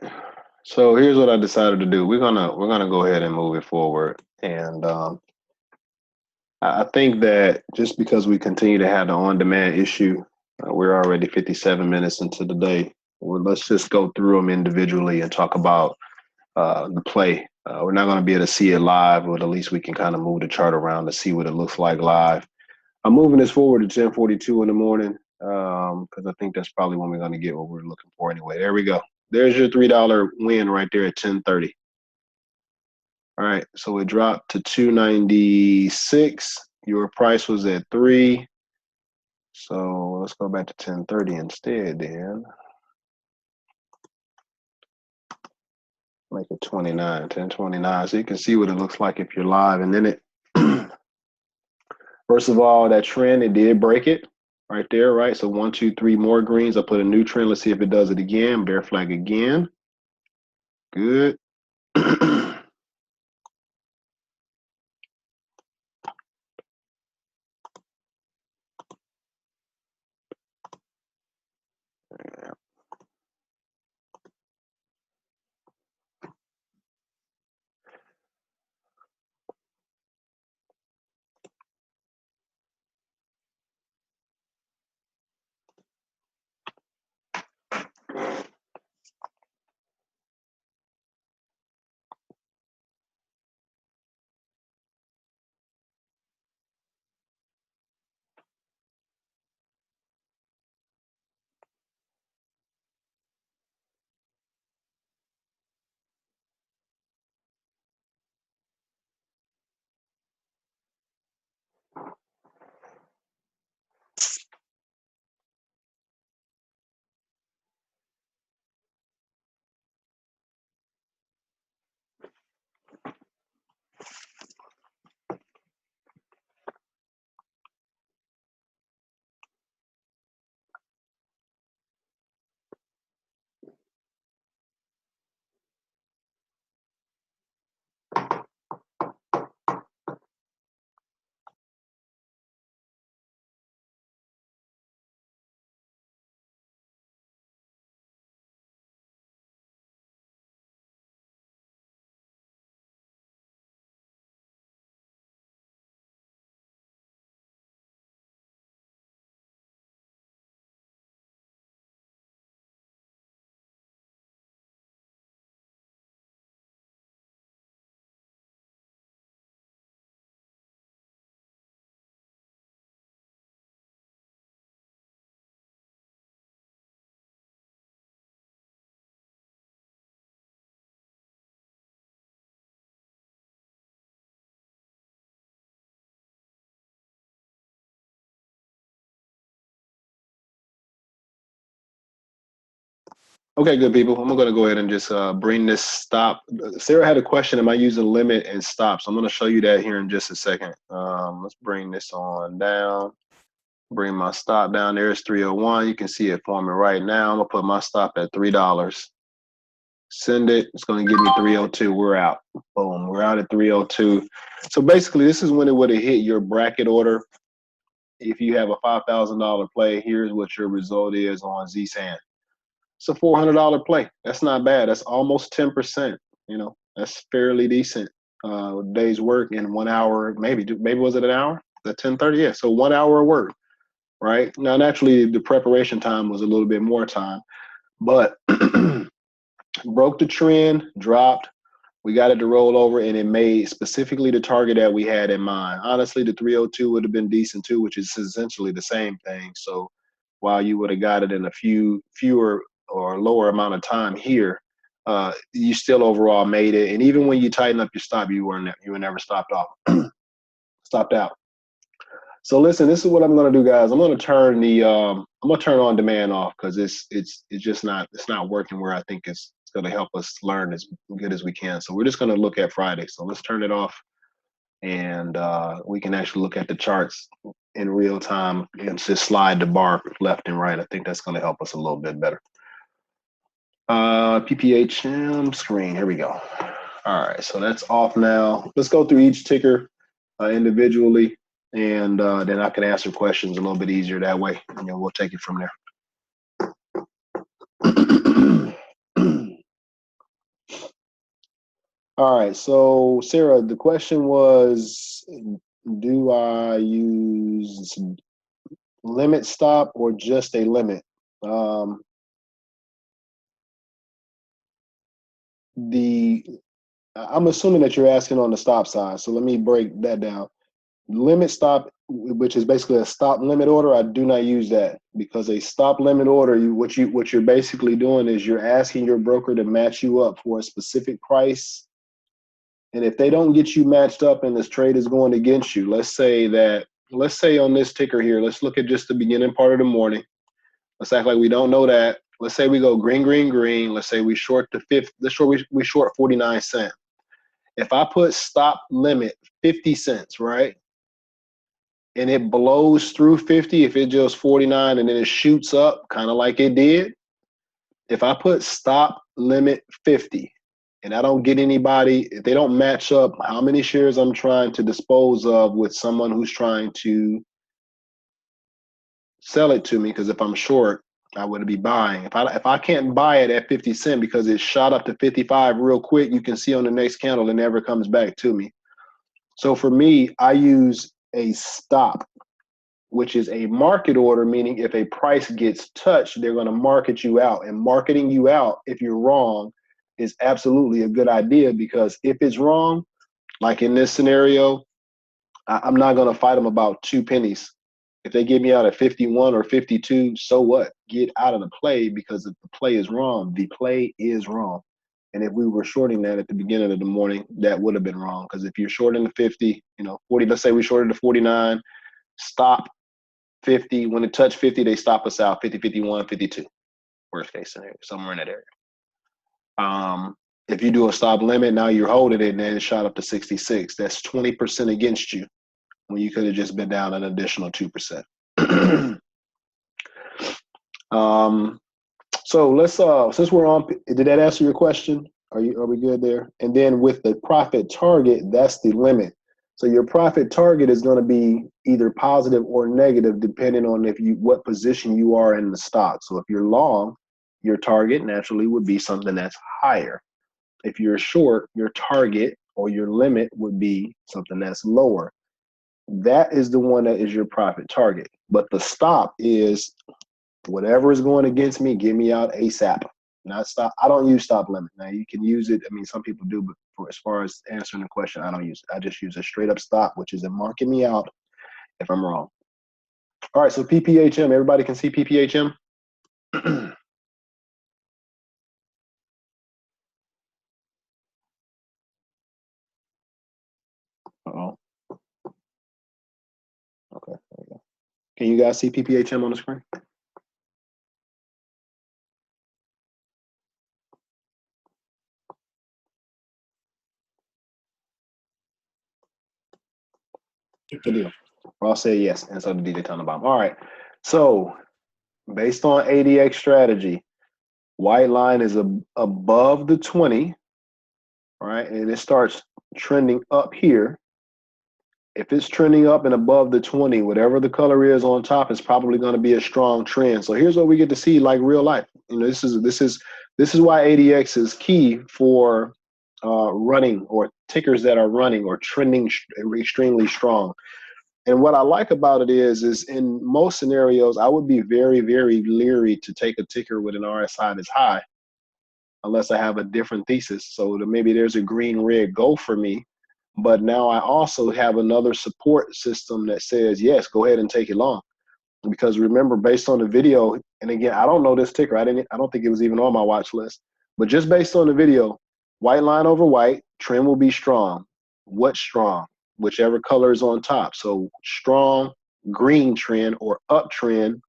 So here's what I decided to do. We're gonna go ahead and move it forward. And I think that just because we continue to have the on-demand issue, we're already 57 minutes into the day. Let's just go through them individually and talk about the play. We're not going to be able to see it live, but at least we can kind of move the chart around to see what it looks like live. I'm moving this forward to 10:42 in the morning because I think that's probably when we're going to get what we're looking for anyway. There we go. There's your $3 win right there at 10:30. All right, so it dropped to 296. Your price was at 3. So let's go back to 1030 instead then. Make it 29, 1029. So you can see what it looks like if you're live. And then it, first of all, that trend, it did break it right there, right? So 1, 2, 3 more greens. I'll put a new trend. Let's see if it does it again. Bear flag again. Good. Okay, good people. I'm going to go ahead and just bring this stop. Sarah had a question, am I using limit and stop? So I'm going to show you that here in just a second. Let's bring this on down. Bring my stop down. There's 301. You can see it forming right now. I'm going to put my stop at $3. Send it. It's going to give me 302. We're out. Boom. We're out at 302. So basically, this is when it would have hit your bracket order. If you have a $5,000 play, here's what your result is on ZSAN. It's a $400 play. That's not bad. That's almost 10%. You know, that's fairly decent. Day's work in 1 hour, maybe was it an hour? The 10:30, yeah. So 1 hour of work, right? Now, naturally, the preparation time was a little bit more time, but broke the trend, dropped. We got it to roll over, and it made specifically the target that we had in mind. Honestly, the 302 would have been decent too, which is essentially the same thing. So while you would have got it in a fewer or lower amount of time here, you still overall made it. And even when you tighten up your stop, you were never stopped off, stopped out. So listen, this is what I'm going to do, guys. I'm going to turn on demand off because it's just not working where I think it's going to help us learn as good as we can. So we're just going to look at Friday. So let's turn it off, and we can actually look at the charts in real time and just slide the bar left and right. I think that's going to help us a little bit better. PPHM screen. Here we go. All right, so that's off now. Let's go through each ticker individually, and then I can answer questions a little bit easier that way, and then we'll take it from there. All right, so Sarah, the question was, do I use limit stop or just a limit? I'm assuming that you're asking on the stop side, so let me break that down. Limit stop, which is basically a stop limit order, I do not use that, because a stop limit order, what you're basically doing is you're asking your broker to match you up for a specific price And if they don't get you matched up and this trade is going against you, let's say on this ticker here, let's look at just the beginning part of the morning. Let's act like we don't know that. Let's say we go green, green, green. Let's say we short the fifth. We short 49 cents. If I put stop limit 50 cents, right? And it blows through 50, if it just 49 and then it shoots up, kind of like it did. If I put stop limit 50 and I don't get anybody, if they don't match up how many shares I'm trying to dispose of with someone who's trying to sell it to me, because if I'm short, I would be buying. If I can't buy it at 50 cents because it shot up to 55 real quick, you can see on the next candle it never comes back to me. So for me, I use a stop, which is a market order, meaning if a price gets touched, they're going to market you out. And marketing you out, if you're wrong, is absolutely a good idea, because if it's wrong, like in this scenario, I'm not going to fight them about 2 pennies. If they get me out at 51 or 52, so what? Get out of the play, because if the play is wrong, the play is wrong. And if we were shorting that at the beginning of the morning, that would have been wrong. Because if you're shorting the 50, 40, let's say we shorted the 49, stop 50. When it touched 50, they stop us out 50, 51, 52. Worst case scenario, somewhere in that area. If you do a stop limit, now you're holding it and then it shot up to 66. That's 20% against you when you could have just been down an additional 2%. So let's since we're on, did that answer your question? Are we good there? And then with the profit target, that's the limit. So your profit target is going to be either positive or negative depending on what position you are in the stock. So if you're long, your target naturally would be something that's higher. If you're short, your target or your limit would be something that's lower. That is the one that is your profit target. But the stop is whatever is going against me, get me out ASAP. Not stop. I don't use stop limit. Now you can use it. I mean, some people do, but as far as answering the question, I don't use it. I just use a straight up stop, which is a marking me out if I'm wrong. All right, so PPHM, everybody can see PPHM? Uh-oh. Okay, there we go. Can you guys see PPHM on the screen? Good deal. I'll say yes, and so the DJ on the bottom. All right, so based on ADX strategy, white line is above the 20, right? And it starts trending up here. If it's trending up and above the 20, whatever the color is on top is probably going to be a strong trend. So here's what we get to see like real life. This is why ADX is key for running, or tickers that are running or trending extremely strong. And what I like about it is in most scenarios, I would be very, very leery to take a ticker with an RSI that's high, unless I have a different thesis. So maybe there's a green, red, go for me. But now I also have another support system that says, yes, go ahead and take it long. Because remember, based on the video, and again, I don't know this ticker. I don't think it was even on my watch list. But just based on the video, white line over white, trend will be strong. What's strong? Whichever color is on top. So strong green trend or uptrend,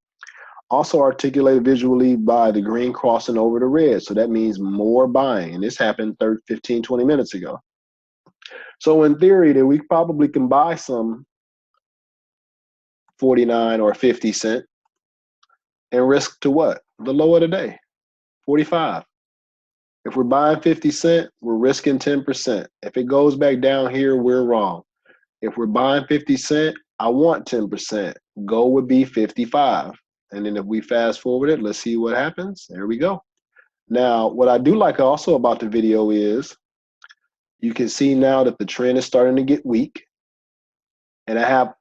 also articulated visually by the green crossing over the red. So that means more buying. And this happened 15, 20 minutes ago. So in theory, that we probably can buy some 49 or 50 cent and risk to what? The low of the day, 45. If we're buying 50 cent, we're risking 10%. If it goes back down here, we're wrong. If we're buying 50 cent, I want 10%. Goal would be 55. And then if we fast forward it, let's see what happens. There we go. Now, what I do like also about the video is you can see now that the trend is starting to get weak. And I have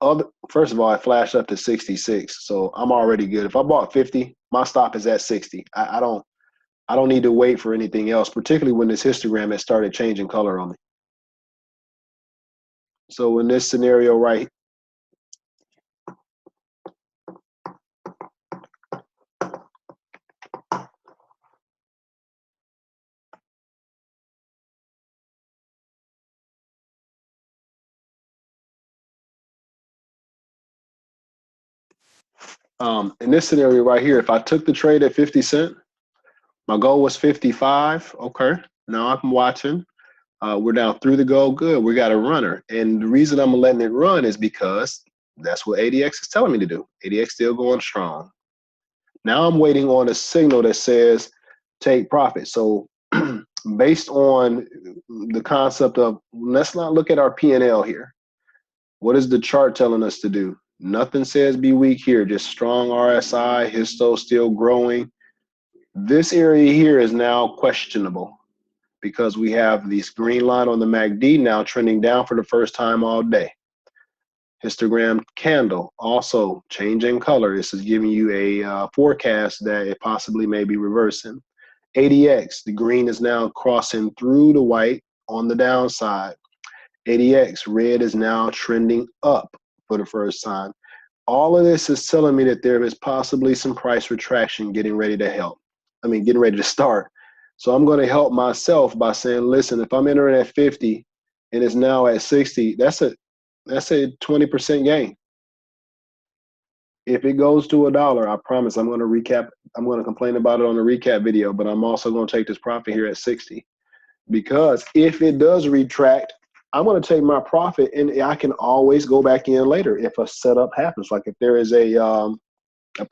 first of all, I flashed up to 66. So I'm already good. If I bought 50, my stop is at 60. I don't need to wait for anything else, particularly when this histogram has started changing color on me. So in this scenario right In this scenario right here, if I took the trade at 50 cent, my goal was 55. Okay, now I'm watching. We're now through the goal. Good. We got a runner. And the reason I'm letting it run is because that's what ADX is telling me to do. ADX still going strong. Now I'm waiting on a signal that says take profit. So based on the concept of, let's not look at our P&L here. What is the chart telling us to do? Nothing says be weak here, just strong RSI, histo still growing. This area here is now questionable because we have this green line on the MACD now trending down for the first time all day. Histogram candle also changing color. This is giving you a forecast that it possibly may be reversing. ADX, the green is now crossing through the white on the downside. ADX, red is now trending up for the first time. All of this is telling me that there is possibly some price retraction getting ready to start. So I'm going to help myself by saying, listen, if I'm entering at 50 and it's now at 60, that's a 20% gain. If it goes to $1, I promise I'm going to recap. I'm going to complain about it on the recap video, but I'm also going to take this profit here at 60, because if it does retract, I'm going to take my profit and I can always go back in later if a setup happens, like if there is a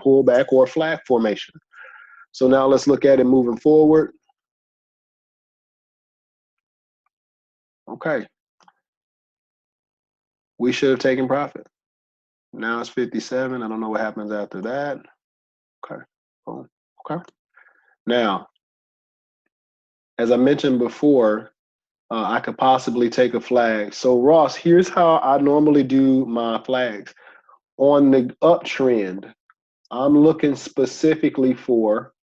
pullback or a flag formation. So now let's look at it moving forward. Okay. We should have taken profit. Now it's 57. I don't know what happens after that. Okay. Boom. Okay. Now, as I mentioned before, I could possibly take a flag. So Ross, here's how I normally do my flags. On the uptrend, I'm looking specifically for,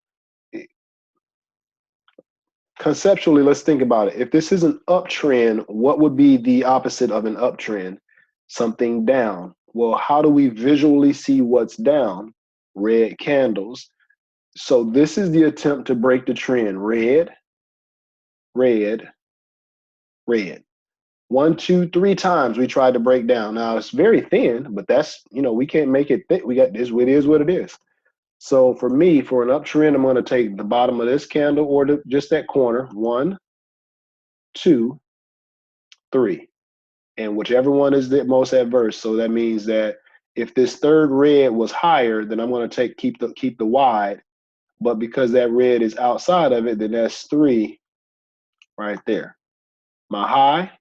conceptually, let's think about it. If this is an uptrend, what would be the opposite of an uptrend? Something down. Well, how do we visually see what's down? Red candles. So this is the attempt to break the trend. Red, red, red. 1, 2, 3 times we tried to break down. Now it's very thin, but that's, we can't make it thick. We got this, it is what it is. So for me, for an uptrend, I'm going to take the bottom of this candle or just that corner. 1, 2, 3. And whichever one is the most adverse. So that means that if this third red was higher, then I'm going to keep the wide. But because that red is outside of it, then that's 3 right there. My high,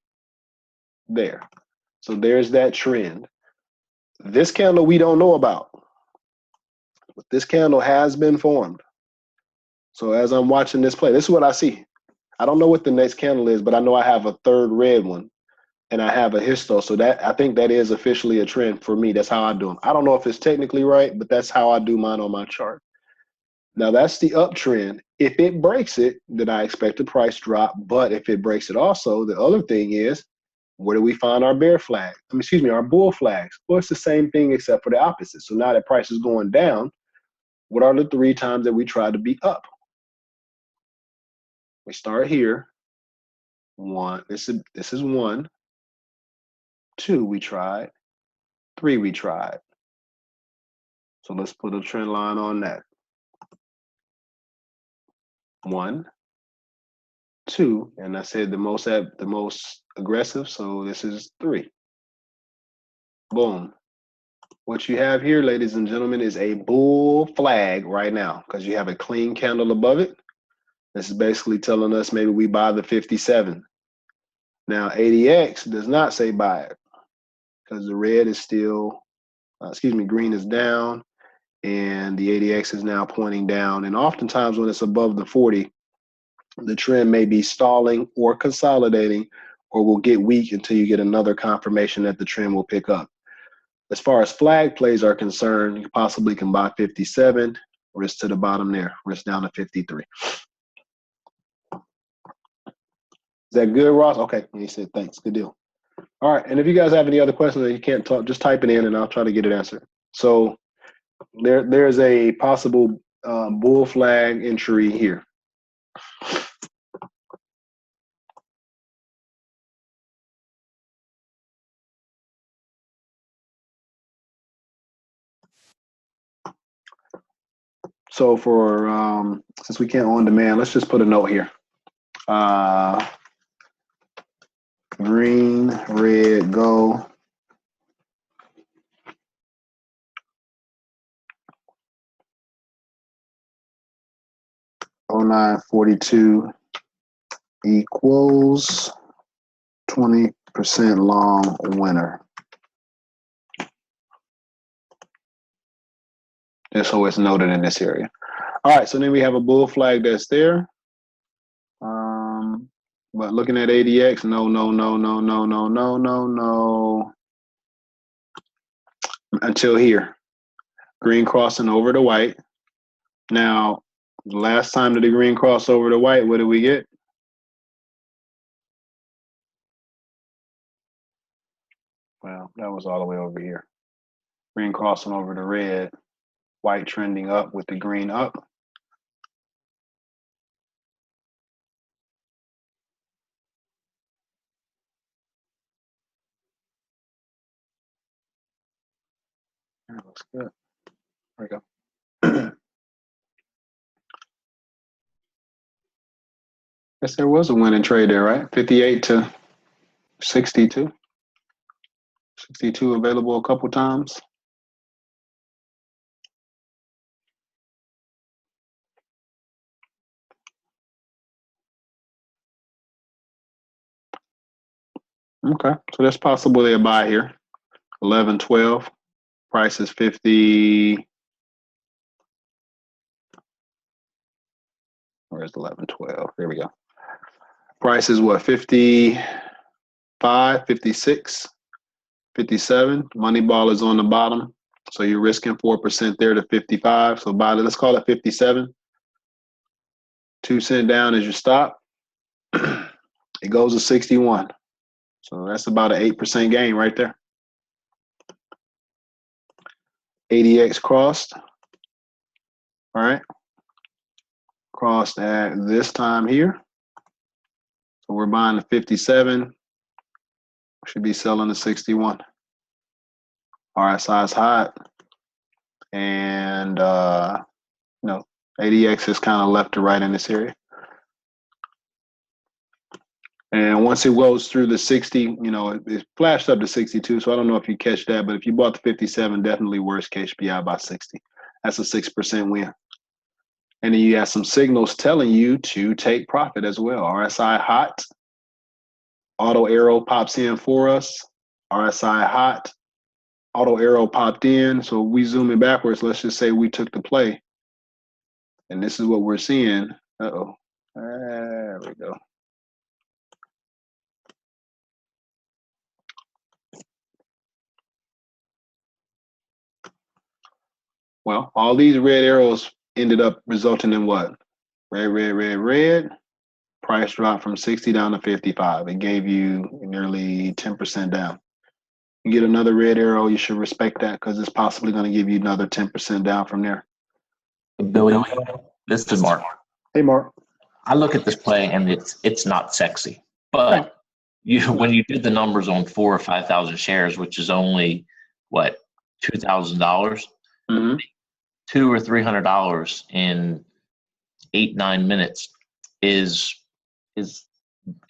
there. So there's that trend. This candle we don't know about, but this candle has been formed. So as I'm watching this play, this is what I see. I don't know what the next candle is, but I know I have a third red one and I have a histo. So that, I think that is officially a trend for me. That's how I do them. I don't know if it's technically right, but that's how I do mine on my chart. Now that's the uptrend. If it breaks it, then I expect a price drop. But if it breaks it also, the other thing is, where do we find our bear flag? Our bull flags. Well, it's the same thing except for the opposite. So now that price is going down, what are the 3 times that we try to be up? We start here. 1, this is 1. 2, we tried. 3, we tried. So let's put a trend line on that. 1, 2, and I said the most aggressive, so this is 3. Boom. What you have here, ladies and gentlemen, is a bull flag right now because you have a clean candle above it. This is basically telling us maybe we buy the 57. Now, ADX does not say buy it because the red is still, green is down, and the ADX is now pointing down. And oftentimes when it's above the 40, the trend may be stalling or consolidating or will get weak until you get another confirmation that the trend will pick up. As far as flag plays are concerned, you possibly can buy 57, risk to the bottom there, risk down to 53. Is that good, Ross? Okay, he said thanks, good deal. All right, and if you guys have any other questions that you can't talk, just type it in and I'll try to get it answered. So there's a possible bull flag entry here. So for since we can't on demand, let's just put a note here. Green, red, go. $09.42 equals 20% long winner. Just so it's noted in this area. All right, so then we have a bull flag that's there. But looking at ADX, no. Until here. Green crossing over the white. Now, last time that the green crossed over the white, what did we get? Well, that was all the way over here. Green crossing over the red, white trending up with the green up. That looks good. There we go. Guess there was a winning trade there, right? 58 to 62. 62 available a couple times. Okay, so that's possibly a buy here. 11.12. Price is 50. Where's 11.12? Here we go. Price is what? 55, 56, 57. Money ball is on the bottom. So you're risking 4% there to 55. So buy it. Let's call it 57. 2 cent down is your stop. It goes to 61. So that's about an 8% gain right there. ADX crossed. All right. Crossed at this time here. So we're buying the 57. Should be selling the 61. RSI is hot. And, ADX is kind of left to right in this area. And once it goes through the 60, it flashed up to 62. So I don't know if you catch that, but if you bought the 57, definitely worst case be out by 60. That's a 6% win. And then you have some signals telling you to take profit as well. RSI hot. Auto arrow pops in for us. RSI hot. Auto arrow popped in. So we zoom in backwards. Let's just say we took the play. And this is what we're seeing. Uh-oh. There we go. Well, all these red arrows ended up resulting in what? Red, red, red, red. Price dropped from 60 down to 55. It gave you nearly 10% down. You get another red arrow, you should respect that because it's possibly going to give you another 10% down from there. Billy, this is Mark. Hey, Mark. I look at this play and it's not sexy, but when you did the numbers on 4,000 or 5,000 shares, which is only what, $2,000, $200 or $300 in 8-9 minutes is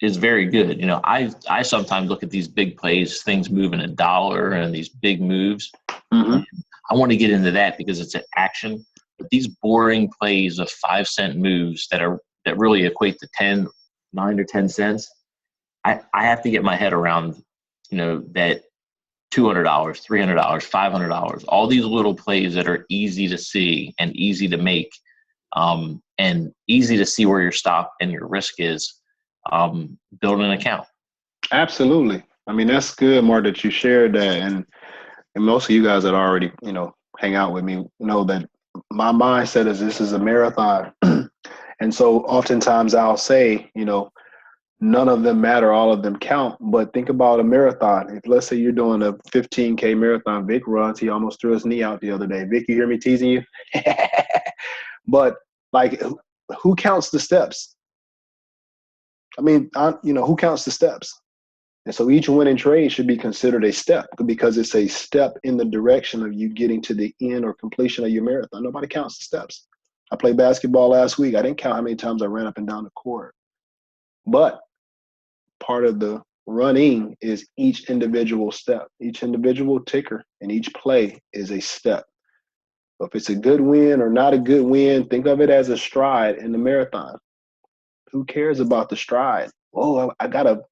very good. I sometimes look at these big plays, things moving $1 and these big moves. I want to get into that because it's an action. But these boring plays of 5-cent moves that really equate to 9 or 10 cents, I have to get my head around, that $200, $300, $500, all these little plays that are easy to see and easy to make, and easy to see where your stop and your risk is. Build an account. Absolutely. I mean, that's good, Mark, that you shared that. And most of you guys that already, hang out with me know that my mindset is this is a marathon. And so oftentimes I'll say, none of them matter, all of them count. But think about a marathon. If let's say you're doing a 15K marathon, Vic runs, he almost threw his knee out the other day. Vic, you hear me teasing you? But who counts the steps? I mean, who counts the steps? And so each winning trade should be considered a step because it's a step in the direction of you getting to the end or completion of your marathon. Nobody counts the steps. I played basketball last week. I didn't count how many times I ran up and down the court. But part of the running is each individual step, each individual ticker, and each play is a step. So if it's a good win or not a good win, think of it as a stride in the marathon. Who cares about the stride? Oh, I got a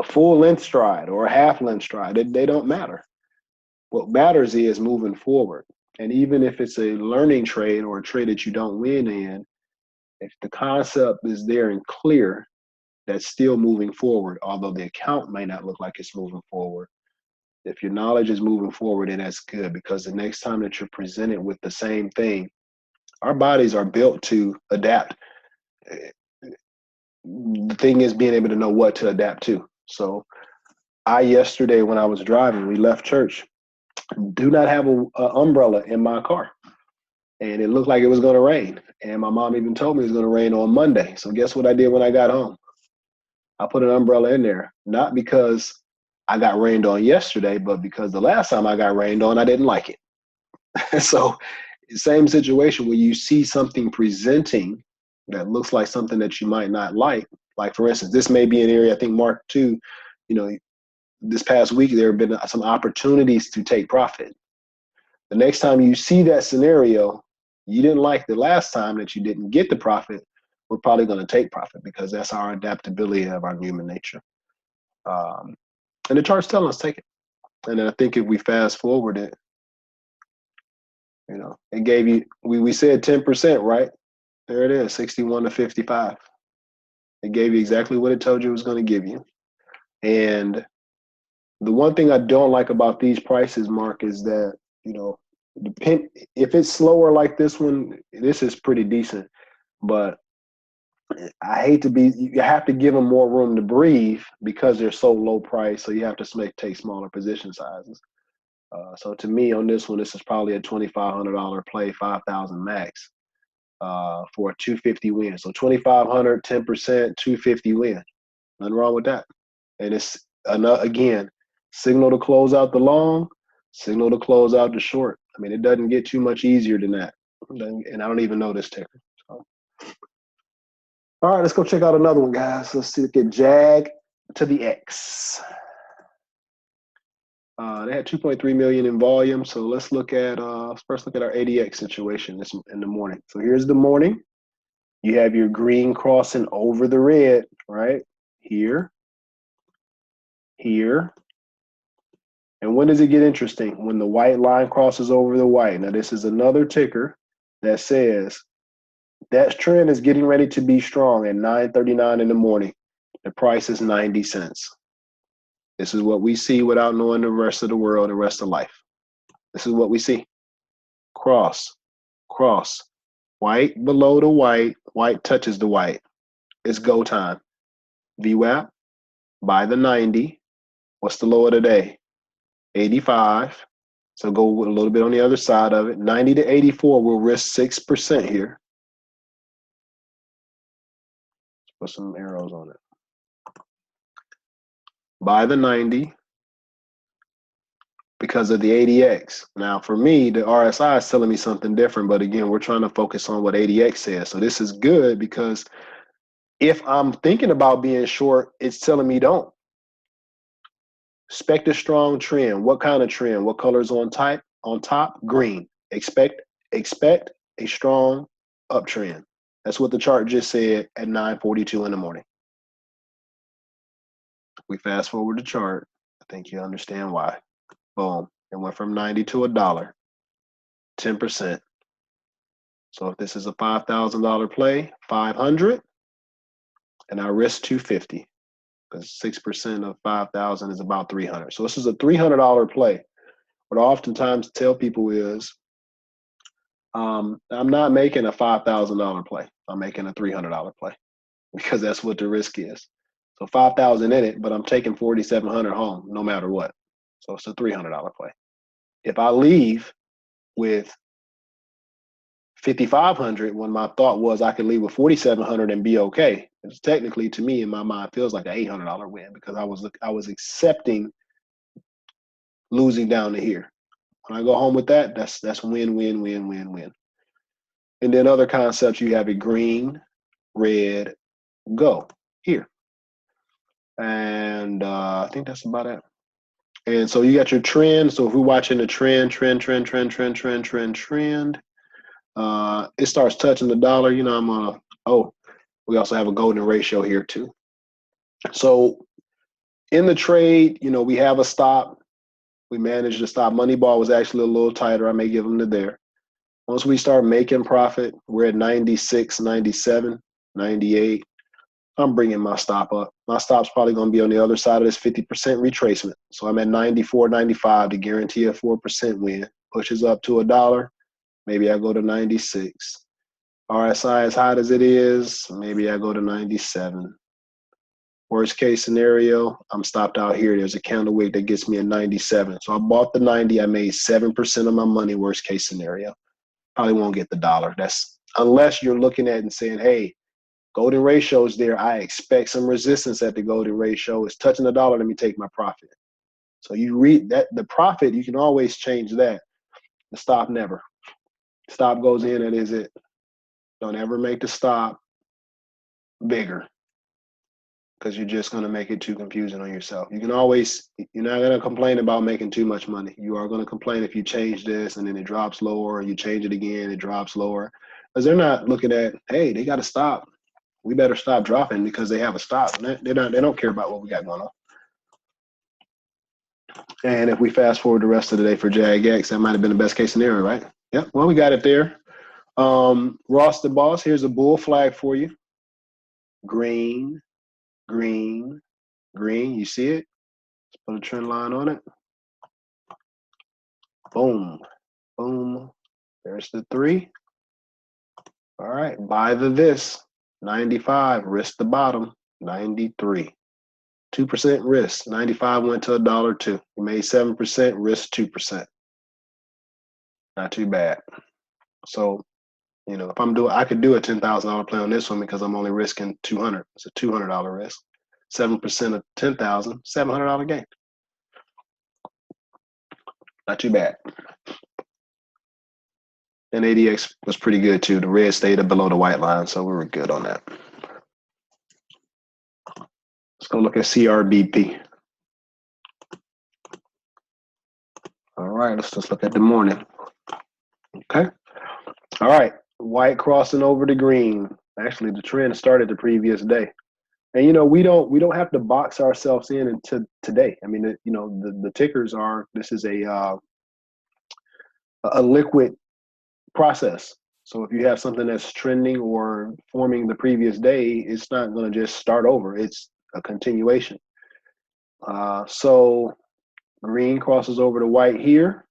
full length stride or a half length stride. They don't matter. What matters is moving forward. And even if it's a learning trade or a trade that you don't win in, if the concept is there and clear, that's still moving forward, although the account may not look like it's moving forward. If your knowledge is moving forward, then that's good, because the next time that you're presented with the same thing, our bodies are built to adapt. The thing is being able to know what to adapt to. So yesterday when I was driving, we left church, do not have an umbrella in my car. And it looked like it was going to rain. And my mom even told me it was going to rain on Monday. So guess what I did when I got home? I put an umbrella in there, not because I got rained on yesterday, but because the last time I got rained on, I didn't like it. So same situation where you see something presenting that looks like something that you might not like for instance, this may be an area, I think Mark too, this past week, there have been some opportunities to take profit. The next time you see that scenario, you didn't like the last time that you didn't get the profit, we're probably going to take profit because that's our adaptability of our human nature. And the chart's telling us take it. And then I think if we fast forward it, it gave you, we said 10%, right? There it is, 61 to 55. It gave you exactly what it told you it was going to give you. And the one thing I don't like about these prices, Mark, is that, if it's slower like this one, this is pretty decent. But I hate you have to give them more room to breathe because they're so low price. So you have to take smaller position sizes. So to me on this one, this is probably a $2,500 play, 5,000 max for a 250 win. So 2,500, 10%, 250 win. Nothing wrong with that. And it's again, signal to close out the long, signal to close out the short. I mean, it doesn't get too much easier than that. And I don't even know this ticker. So. All right, let's go check out another one, guys. Let's look at JAG to the X. They had 2.3 million in volume. So let's first look at our ADX situation in the morning. So here's the morning. You have your green crossing over the red, right? Here. And when does it get interesting? When the white line crosses over the white. Now, this is another ticker that says that trend is getting ready to be strong at 9:39 in the morning. The price is 90 cents. This is what we see without knowing the rest of the world, the rest of life. This is what we see. Cross. White below the white. White touches the white. It's go time. VWAP, buy the 90. What's the low of the day? 85. So go with a little bit on the other side of it. 90 to 84 will risk 6% here. Let's put some arrows on it. Buy the 90 because of the ADX. Now, for me, the RSI is telling me something different. But again, we're trying to focus on what ADX says. So this is good because if I'm thinking about being short, it's telling me don't. Expect a strong trend. What kind of trend? What color's on top? Green. Expect a strong uptrend. That's what the chart just said at 9:42 in the morning. We fast forward the chart. I think you understand why. Boom. It went from 90 to $1. 10%. So if this is a $5,000 play, 500, and I risk 250. Because 6% of 5,000 is about 300. So this is a $300 play. What I oftentimes tell people is, I'm not making a $5,000 play. I'm making a $300 play because that's what the risk is. So 5,000 in it, but I'm taking 4,700 home no matter what. So it's a $300 play. If I leave with 5,500 when my thought was I could leave with 4,700 and be okay, it's technically, to me, in my mind, feels like an $800 win because I was accepting losing down to here. When I go home with that, that's win. And then other concepts, you have a green, red, go here. And I think that's about it. And so you got your trend. So if we're watching the trend, it starts touching the dollar. You know, I'm on we also have a golden ratio here too. So in the trade, you know, we have a stop. We managed to stop. Moneyball was actually a little tighter. I may give them to there. Once we start making profit, we're at 96, 97, 98. I'm bringing my stop up. My stop's probably going to be on the other side of this 50% retracement. So I'm at 94, 95 to guarantee a 4% win. Pushes up to $1. Maybe I go to 96. RSI as hot as it is, maybe I go to 97. Worst case scenario, I'm stopped out here. There's a candle wick that gets me a 97. So I bought the 90. I made 7% of my money, worst case scenario. Probably won't get the dollar. That's unless you're looking at it and saying, hey, golden ratio is there. I expect some resistance at the golden ratio. It's touching the dollar. Let me take my profit. So you read that the profit, you can always change that. The stop never. Stop goes in, and is it. Don't ever make the stop bigger because you're just going to make it too confusing on yourself. You can always, you're not going to complain about making too much money. You are going to complain if you change this and then it drops lower, or you change it again, it drops lower. Because they're not looking at, hey, they got to stop. We better stop dropping because they have a stop. They don't care about what we got going on. And if we fast forward the rest of the day for JAGX, that might have been the best case scenario, right? Yep. Well, we got it there. Ross the boss, here's a bull flag for you. Green, green, green. You see it? Let's put a trend line on it. Boom, boom. There's the 3. All right, buy this. 95, risk the bottom. 93. 2% risk. 95 went to $1.02. You made 7%, risk 2%. Not too bad. So, you know, if I'm doing, I could do a $10,000 play on this one because I'm only risking 200. It's a $200 risk. 7% of 10,000, $700 gain. Not too bad. And ADX was pretty good too. The red stayed below the white line, so we were good on that. Let's go look at CRBP. All right, let's just look at the morning. Okay. All right, white crossing over the green. Actually, the trend started the previous day. And you know, we don't have to box ourselves in into today. I mean, you know, the tickers are, this is a liquid process. So if you have something that's trending or forming the previous day, it's not going to just start over. It's a continuation. So green crosses over to white here.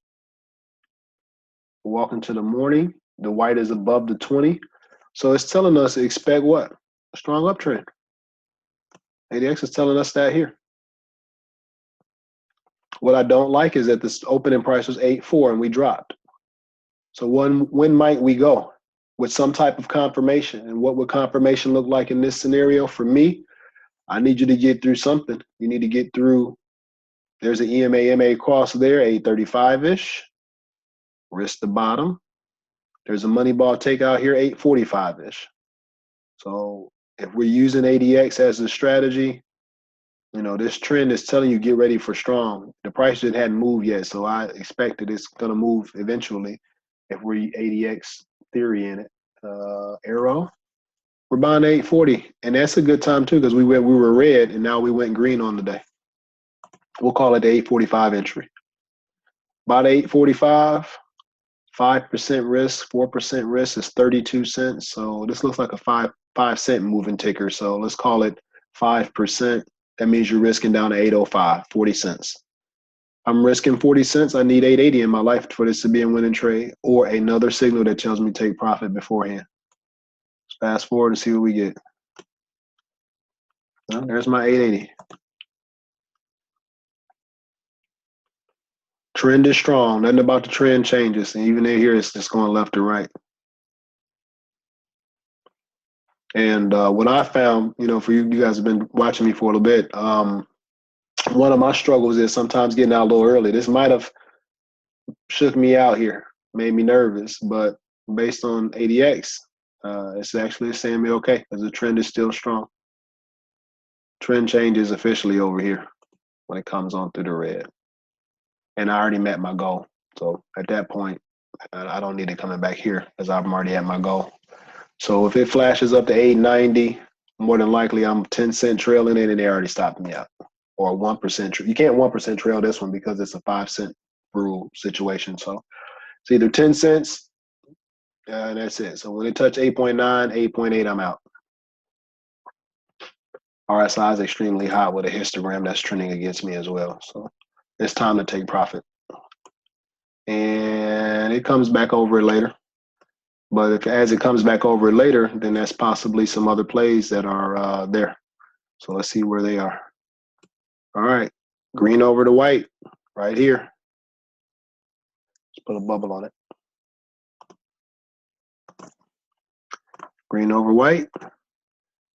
Walk into the morning. The white is above the 20. So it's telling us to expect what? A strong uptrend. ADX is telling us that here. What I don't like is that this opening price was 8.4 and we dropped. So when might we go? With some type of confirmation. And what would confirmation look like in this scenario? For me, I need you to get through something. You need to get through, there's an EMA cross there, 835-ish. Risk the bottom. There's a money ball takeout here, 845-ish. So if we're using ADX as a strategy, you know, this trend is telling you get ready for strong. The price just hadn't moved yet, so I expect that it's going to move eventually if we're ADX theory in it. Arrow, we're buying 840, and that's a good time too because we were red and now we went green on the day. We'll call it the 845 entry. About 845, 5% risk, 4% risk is 32 cents. So this looks like a 5-cent moving ticker. So let's call it 5%. That means you're risking down to 805, 40 cents. I'm risking 40 cents. I need 880 in my life for this to be a winning trade or another signal that tells me to take profit beforehand. Let's fast forward and see what we get. Well, there's my 880. Trend is strong. Nothing about the trend changes. And even in here, it's just going left to right. And what I found, you know, for you guys have been watching me for a little bit, one of my struggles is sometimes getting out a little early. This might have shook me out here, made me nervous, but based on ADX, it's actually saying me okay because the trend is still strong. Trend change is officially over here when it comes on through the red. And I already met my goal. So at that point, I don't need it coming back here because I'm already at my goal. So if it flashes up to 890, more than likely I'm 10-cent trailing it and they already stopped me out. Or 1%. You can't 1% trail this one because it's a 5-cent rule situation. So it's either 10 cents and that's it. So when it touch 8.9, 8.8, I'm out. RSI is extremely hot with a histogram that's trending against me as well. So it's time to take profit. And it comes back over it later. But as it comes back over it later, then that's possibly some other plays that are there. So let's see where they are. All right, green over to white right here. Let's put a bubble on it. Green over white.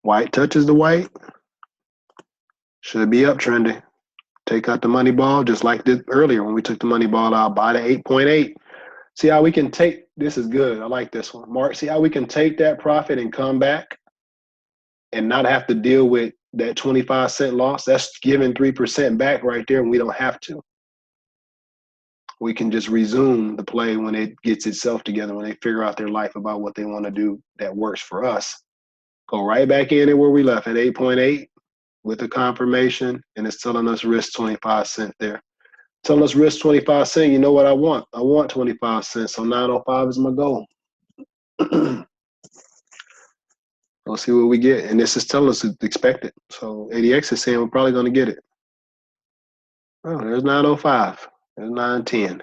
White touches the white. Should be uptrending. Take out the money ball just like this earlier when we took the money ball out. Buy the 8.8. See how we can take, this is good. I like this one. Mark, see how we can take that profit and come back and not have to deal with that 25-cent loss? That's giving 3% back right there, and we don't have to. We can just resume the play when it gets itself together, when they figure out their life about what they want to do that works for us. Go right back in at where we left at 8.8 with a confirmation, and it's telling us risk 25 cents there. Telling us risk 25 cents, you know what I want? I want 25 cents, so 905 is my goal. We'll see what we get, and this is telling us to expect it. So ADX is saying we're probably going to get it. Oh, there's 905. There's 910.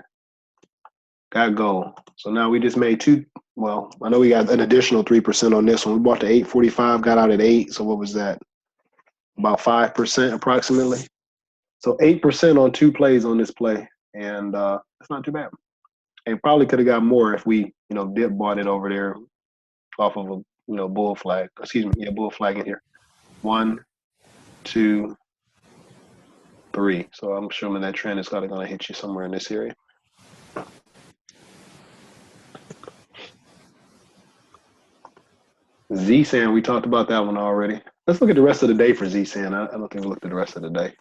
Got goal. So now we just made two. Well, I know we got an additional 3% on this one. We bought the 845, got out at 8. So what was that? About 5% approximately. So 8% on 2 plays on this play, and that's not too bad. And probably could have got more if we, dip bought it over there off of a, bull flag. Excuse me, yeah, bull flag in here. 1, 2, 3. So I'm assuming that trend is going to hit you somewhere in this area. Z-San, we talked about that one already. Let's look at the rest of the day for Z-San. I don't think we looked at the rest of the day.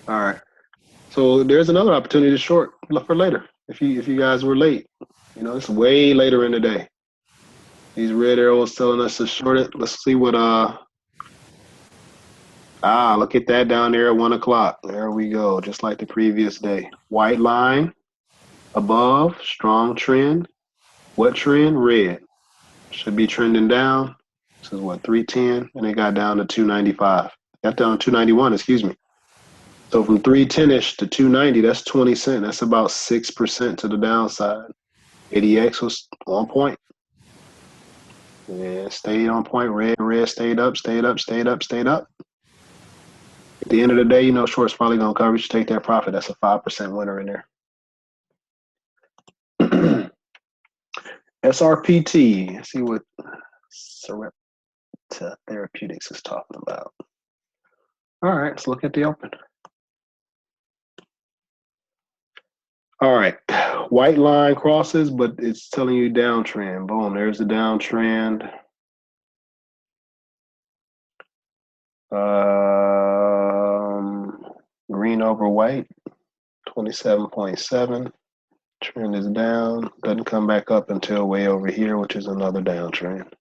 All right. So there's another opportunity to short for later. If you guys were late, it's way later in the day. These red arrows telling us to short it. Let's see what look at that down there at 1 o'clock. There we go, just like the previous day. White line above, strong trend. What trend? Red. Should be trending down. This is what, 310, and it got down to 295. Got down to 291, excuse me. So from 310-ish to 290, that's 20 cents. That's about 6% to the downside. ADX was on point. Yeah, stayed on point. Red stayed up, stayed up, stayed up, stayed up. At the end of the day, short's probably going to cover. You should take that profit. That's a 5% winner in there. SRPT. Let's see what Sarepta Therapeutics is talking about. All right, let's look at the open. All right, white line crosses, but it's telling you downtrend. Boom, there's the downtrend. Green over white, 27.7. Trend is down, doesn't come back up until way over here, which is another downtrend.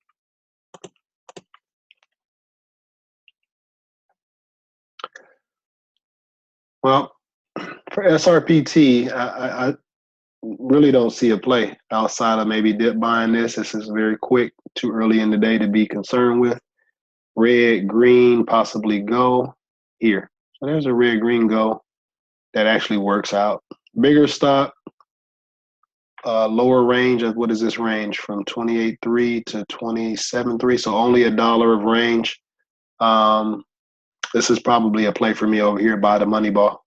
Well, for SRPT, I really don't see a play outside of maybe dip buying this. This is very quick, too early in the day to be concerned with. Red, green, possibly go here. So there's a red, green go that actually works out. Bigger stop, lower range of, what is this range? From 28.3 to 27.3, so only $1 of range. This is probably a play for me over here by the money ball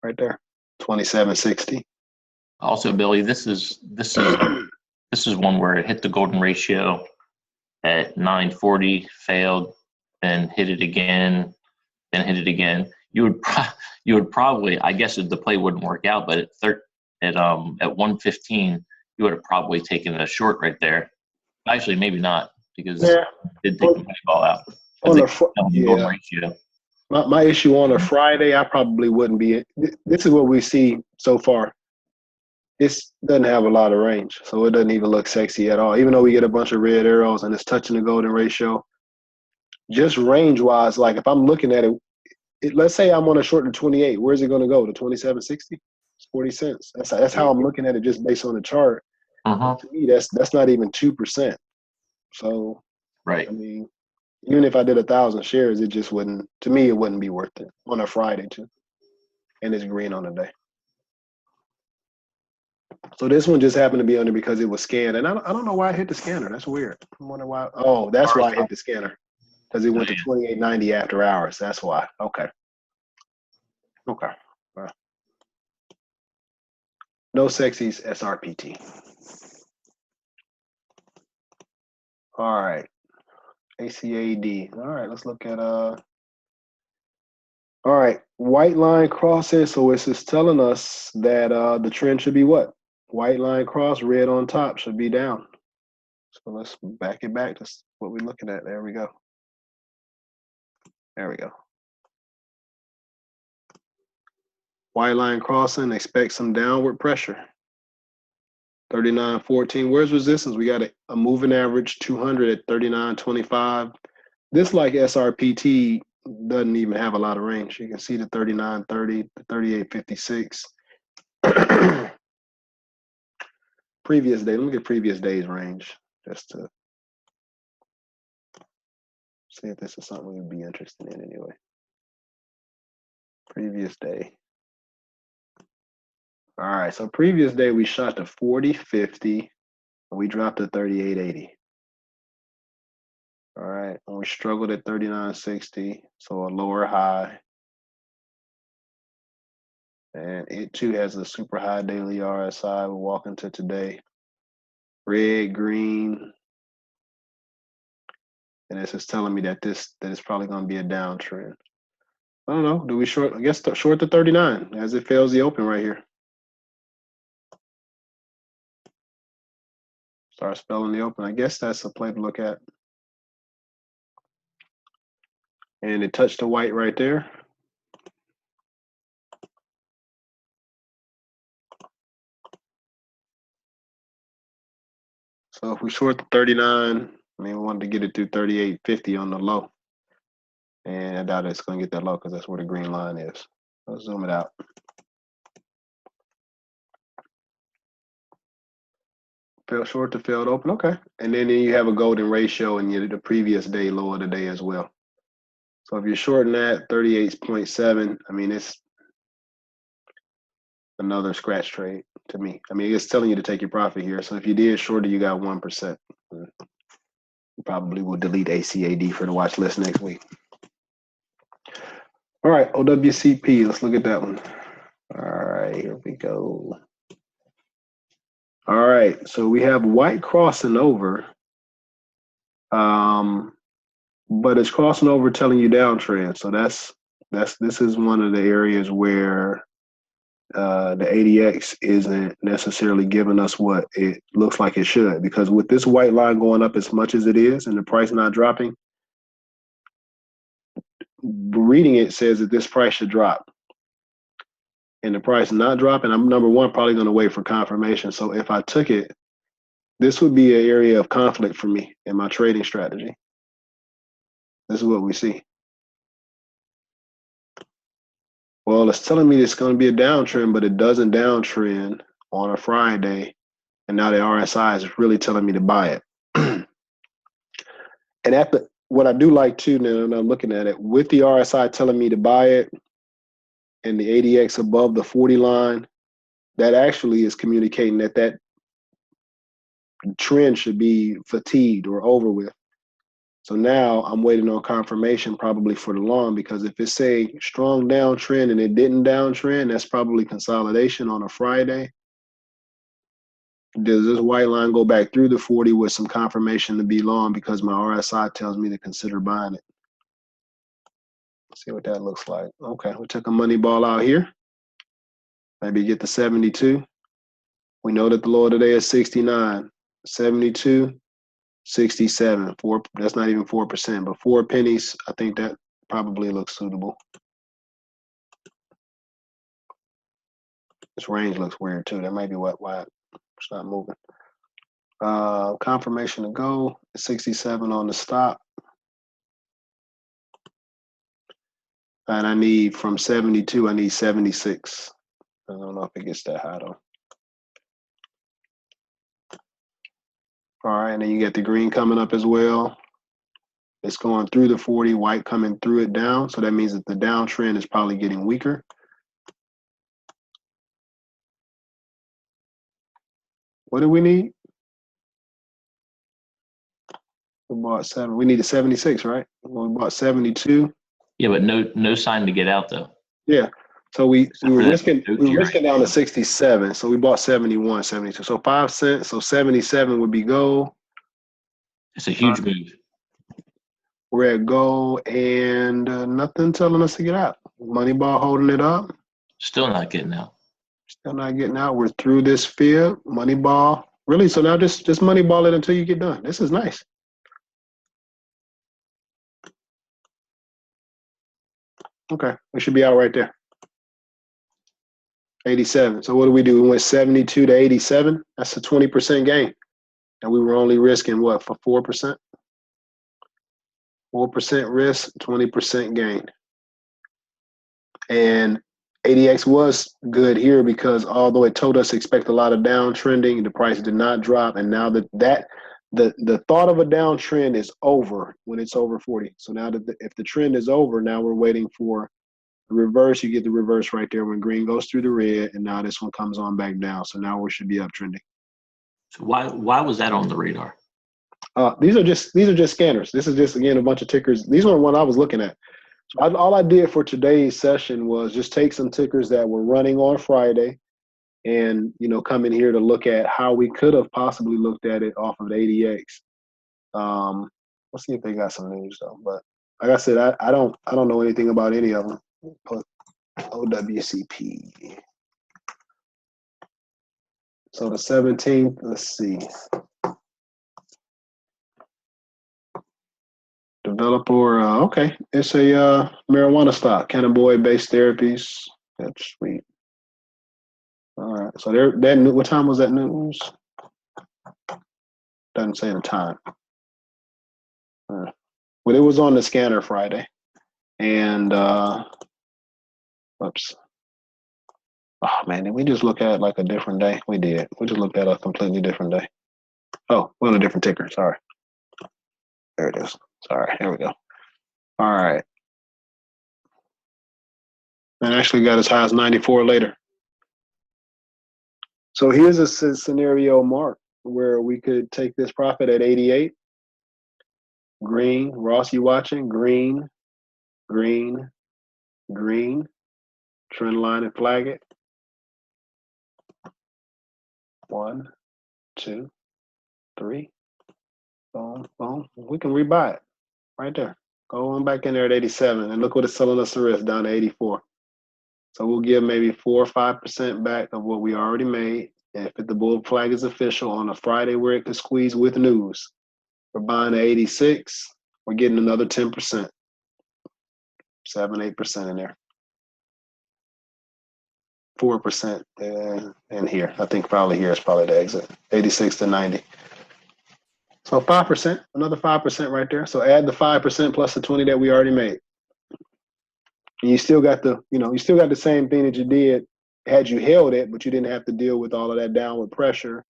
right there, 27.60. Also, Billy, this is one where it hit the golden ratio at 940, failed, then hit it again, then hit it again. You would probably, I guess the play wouldn't work out, but at 115, you would have probably taken a short right there. Actually, maybe not, because Yeah. it did take the money ball out. On Because the norm ratio. my issue on a Friday, I probably wouldn't be. This is what we see so far. This doesn't have a lot of range, so it doesn't even look sexy at all. Even though we get a bunch of red arrows and it's touching the golden ratio, just range wise, like if I'm looking at it, let's say I'm on a short to 28, where's it going to go? To 27.60? It's 40 cents. That's how I'm looking at it just based on the chart. To me, that's not even 2%. So, right. I mean, even if I did 1,000 shares, it just wouldn't. To me, it wouldn't be worth it on a Friday too, and it's green on the day. So this one just happened to be under because it was scanned, and I don't know why I hit the scanner. That's weird. I wonder why. Oh, that's why I hit the scanner, because it went to 28.90 after hours. That's why. Okay. Okay. Well, no sexies, SRPT. All right. ACAD. All right. Let's look at All right. White line crossing. So it's just telling us that the trend should be what? White line cross, red on top should be down. So let's back it back to what we're looking at. There we go. There we go. White line crossing, expect some downward pressure. 39.14. Where's resistance? We got a moving average 200 at 39.25. This, like SRPT, doesn't even have a lot of range. You can see the 39.30, the 38.56. Previous day. Let me get previous day's range just to see if this is something we'd be interested in anyway. Previous day. All right, so previous day we shot to 40.50 and we dropped to 38.80. All right, and we struggled at 39.60, so a lower high. And it too has a super high daily RSI. We're walking to today. Red, green. And this is telling me that it's probably going to be a downtrend. I don't know. Do we short? I guess short to 39 as it fails the open right here. Start spelling the open. I guess that's a play to look at. And it touched the white right there. So if we short the 39, I mean, we wanted to get it through 38.50 on the low. And I doubt it's going to get that low because that's where the green line is. Let's zoom it out. Failed short to failed open. Okay. And then you have a golden ratio and the previous day, low of the day as well. So if you're shorting that 38.7, I mean, it's another scratch trade to me. I mean, it's telling you to take your profit here. So if you did short it, you got 1%. You probably will delete ACAD for the watch list next week. All right, OWCP, let's look at that one. All right, here we go. All right, so we have white crossing over, but it's crossing over telling you downtrend. So this is one of the areas where the ADX isn't necessarily giving us what it looks like it should, because with this white line going up as much as it is and the price not dropping, reading it says that this price should drop. And the price not dropping, I'm number one, probably going to wait for confirmation. So if I took it, this would be an area of conflict for me in my trading strategy. This is what we see. Well, it's telling me it's going to be a downtrend, but it doesn't downtrend on a Friday. And now the RSI is really telling me to buy it. And what I do like too, now I'm looking at it, with the RSI telling me to buy it and the ADX above the 40 line, that actually is communicating that trend should be fatigued or over with. So now I'm waiting on confirmation probably for the long, because if it's a strong downtrend and it didn't downtrend, that's probably consolidation on a Friday. Does this white line go back through the 40 with some confirmation to be long because my RSI tells me to consider buying it? Let's see what that looks like. Okay, we took a money ball out here. Maybe get the 72. We know that the low today is 69, 72, 67. That's not even 4%, but 4 pennies. I think that probably looks suitable. This range looks weird too. That might be why it's not moving. Confirmation to go, 67 on the stop. And I need from 72, I need 76. I don't know if it gets that high though. All right, and then you get the green coming up as well. It's going through the 40, white coming through it down. So that means that the downtrend is probably getting weaker. What do we need? We bought 7. We needed 76, right? We bought 72. Yeah, but no sign to get out though. Yeah. So we were risking right. down to 67. So we bought 71, 72. So 5 cents. So 77 would be go. It's a huge move. We're at go and nothing telling us to get out. Moneyball holding it up. Still not getting out. Still not getting out. We're through this fib. Moneyball. Really? So now just moneyball it until you get done. This is nice. Okay. We should be out right there. 87. So what do? We went 72 to 87. That's a 20% gain. And we were only risking what, for 4%? 4% risk, 20% gain. And ADX was good here because although it told us to expect a lot of downtrending, the price did not drop. And now the thought of a downtrend is over when it's over 40. So now that if the trend is over, now we're waiting for the reverse. You get the reverse right there when green goes through the red, and now this one comes on back down. So now we should be uptrending. So why was that on the radar? These are just scanners. This is just, again, a bunch of tickers. These are the one I was looking at. So all I did for today's session was just take some tickers that were running on Friday and, come in here to look at how we could have possibly looked at it off of the ADX. Let's see if they got some news though. But like I said, I don't know anything about any of them. Put OWCP. So the 17th, let's see. Developer, okay. It's a marijuana stock, cannabinoid-based therapies. That's sweet. All right. So what time was that news? Doesn't say the time. But it was on the scanner Friday. And, oops. Oh, man, did we just look at it like a different day? We did. We just looked at a completely different day. Oh, we're on a different ticker. Sorry. There it is. Sorry. Here we go. All right. And actually got as high as 94 later. So here's a scenario, Mark, where we could take this profit at 88. Green. Ross, you watching? Green, green, green. Trend line and flag it. 1, 2, 3. Boom, boom. We can rebuy it right there. Go on back in there at 87, and look what it's selling us the risk down to 84. So we'll give maybe 4 or 5% back of what we already made. And if the bull flag is official on a Friday where it can squeeze with news, we're buying at 86. We're getting another 10%, 7, 8% in there. 4% in here. I think probably here is probably the exit. 86 to 90. So 5%, another 5% right there. So add the 5% plus the 20 that we already made. And you still got the same thing that you did had you held it, but you didn't have to deal with all of that downward pressure.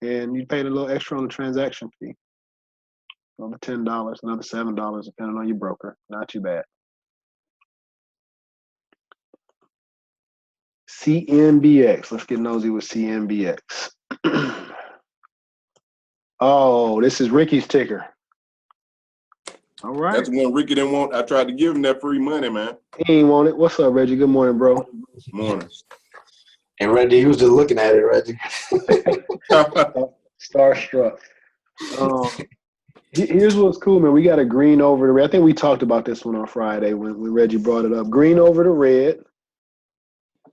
And you paid a little extra on the transaction fee. Another $10, another $7, depending on your broker. Not too bad. CNBX. Let's get nosy with CNBX. Oh, this is Ricky's ticker. All right. That's the one Ricky didn't want. I tried to give him that free money, man. He ain't want it. What's up, Reggie? Good morning, bro. Morning. And Reggie, he was just looking at it, Reggie. Starstruck. Here's what's cool, man. We got a green over the red. I think we talked about this one on Friday when Reggie brought it up. Green over the red.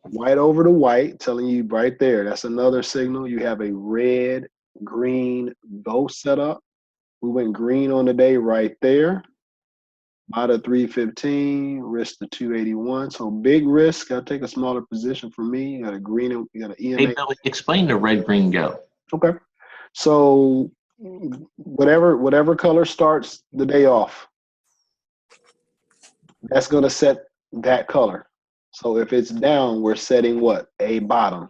White over to white, telling you right there. That's another signal. You have a red, green, go setup. We went green on the day right there. Out of 315, risk to 281. So big risk. I'll take a smaller position for me. You got a green, you got an EMA. Hey, Billy, explain the red, green, go. Okay. So whatever color starts the day off, that's going to set that color. So if it's down, we're setting what? A bottom.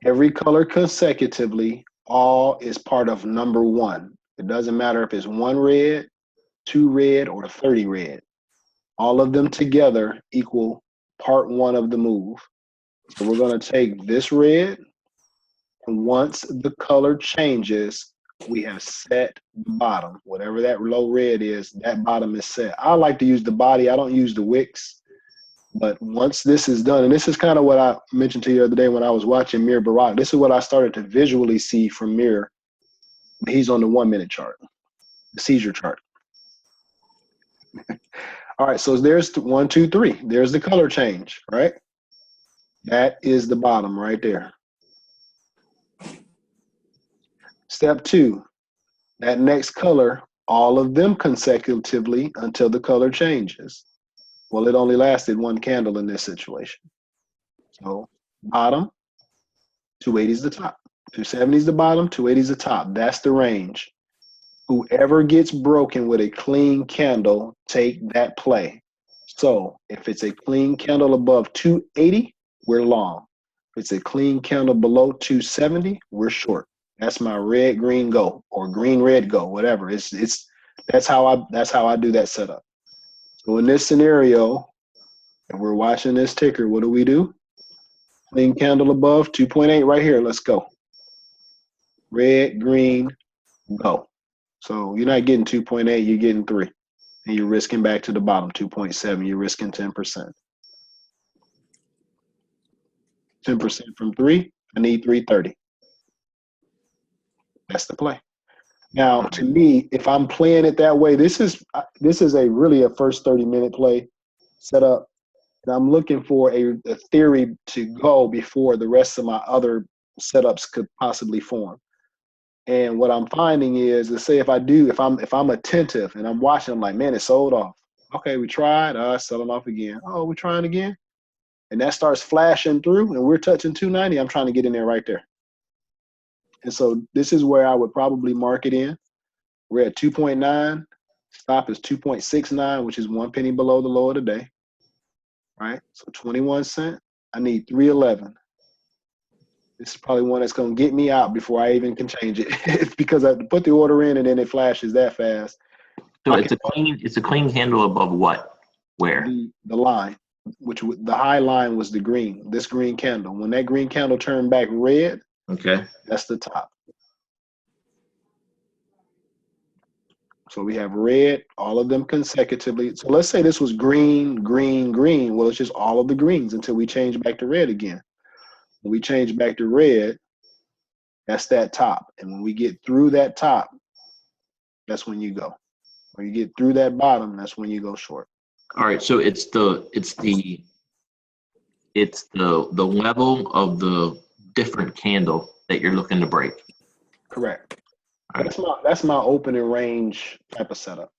Every color consecutively, all is part of number one. It doesn't matter if it's 1 red, 2 red, or 30 red. All of them together equal part one of the move. So we're going to take this red, and once the color changes, we have set the bottom. Whatever that low red is, that bottom is set. I like to use the body. I don't use the wicks. But once this is done, and this is kind of what I mentioned to you the other day when I was watching Mir Barak, this is what I started to visually see from Mir. He's on the 1 minute chart, the seizure chart. All right, so there's 1, 2, 3. There's the color change, right? That is the bottom right there. Step 2, that next color, all of them consecutively until the color changes. Well, it only lasted 1 candle in this situation. So bottom, 280 is the top. 270 is the bottom, 280 is the top. That's the range. Whoever gets broken with a clean candle, take that play. So if it's a clean candle above 280, we're long. If it's a clean candle below 270, we're short. That's my red, green, go, or green, red, go, whatever. That's how I do that setup. So in this scenario, if we're watching this ticker, what do? Clean candle above 2.8 right here. Let's go. Red, green, go. So you're not getting 2.8, you're getting 3. And you're risking back to the bottom, 2.7. You're risking 10%. 10% from 3, I need 330. That's the play. Now, to me, if I'm playing it that way, this is really a first 30-minute play setup. And I'm looking for a theory to go before the rest of my other setups could possibly form. And what I'm finding is, let's say if I'm attentive and I'm watching, I'm like, man, it sold off. Okay, we tried, selling off again. Oh, we're trying again. And that starts flashing through and we're touching 290. I'm trying to get in there right there. And so this is where I would probably mark it in. We're at 2.9. Stop is 2.69, which is 1 penny below the low of the day. Right? So 21 cents. I need 311. This is probably one that's going to get me out before I even can change it. It's because I have to put the order in and then it flashes that fast. So it's a clean candle above what? Where? The line, the high line was the green, this green candle. When that green candle turned back red, okay, that's the top. So we have red, all of them consecutively. So let's say this was green, green, green. Well, it's just all of the greens until we change back to red again. When we change back to red, that's that top. And when we get through that top, that's when you go. When you get through that bottom, that's when you go short. All right, so it's the level of the different candle that you're looking to break. Correct. That's my opening range type of setup.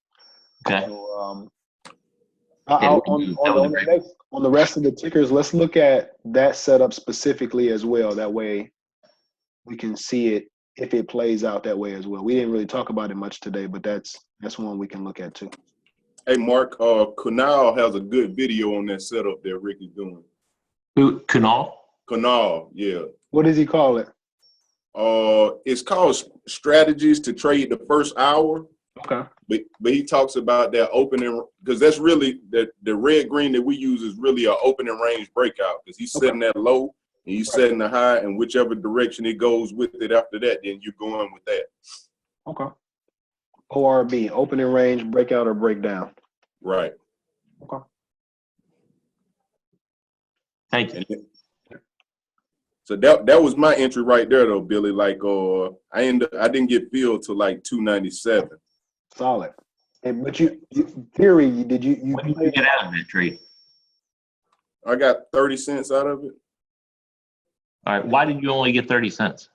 Okay. So, on the rest of the tickers, let's look at that setup specifically as well. That way we can see it if it plays out that way as well. We didn't really talk about it much today, but that's one we can look at too. Hey, Mark, Kunal has a good video on that setup that Rick is doing. Who, Kunal? Kunal, yeah. What does he call it? It's called Strategies to Trade the First Hour. Okay. But he talks about that opening, because that's really the red green that we use is really an opening range breakout, because he's setting that low and he's setting the high, and whichever direction it goes with it after that, then you're going with that. Okay. ORB, opening range, breakout or breakdown. Right. Okay. Thank you. So that was my entry right there, though, Billy. Like, I didn't get filled till like 297. Solid. But theory, did you what did you get out of that trade? I got 30 cents out of it. All right. Why did you only get 30 cents?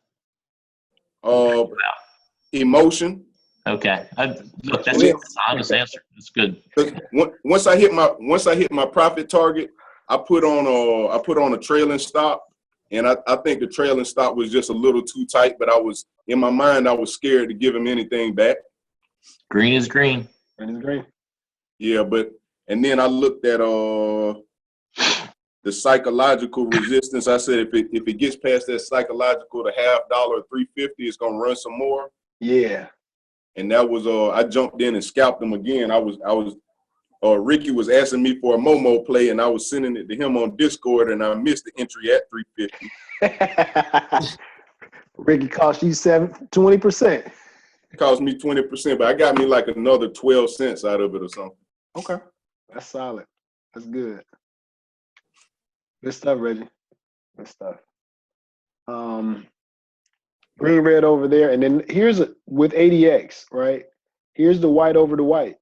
Emotion. Okay. Look, that's Yeah. an honest answer. That's good. Once I hit my profit target, I put on a trailing stop, and I think the trailing stop was just a little too tight. But in my mind, I was scared to give him anything back. Green is green. Green is green. Yeah, and then I looked at the psychological resistance. I said if it gets past that psychological, the $50, $3.50, it's gonna run some more. Yeah. And that was I jumped in and scalped him again. Ricky was asking me for a Momo play, and I was sending it to him on Discord, and I missed the entry at 350. Ricky cost you 20%. Cost me 20%, but I got me like another 12 cents out of it or something. Okay, that's solid. That's good. Good stuff, Reggie. Good stuff. Green, red over there, and then with ADX, right? Here's the white over the white.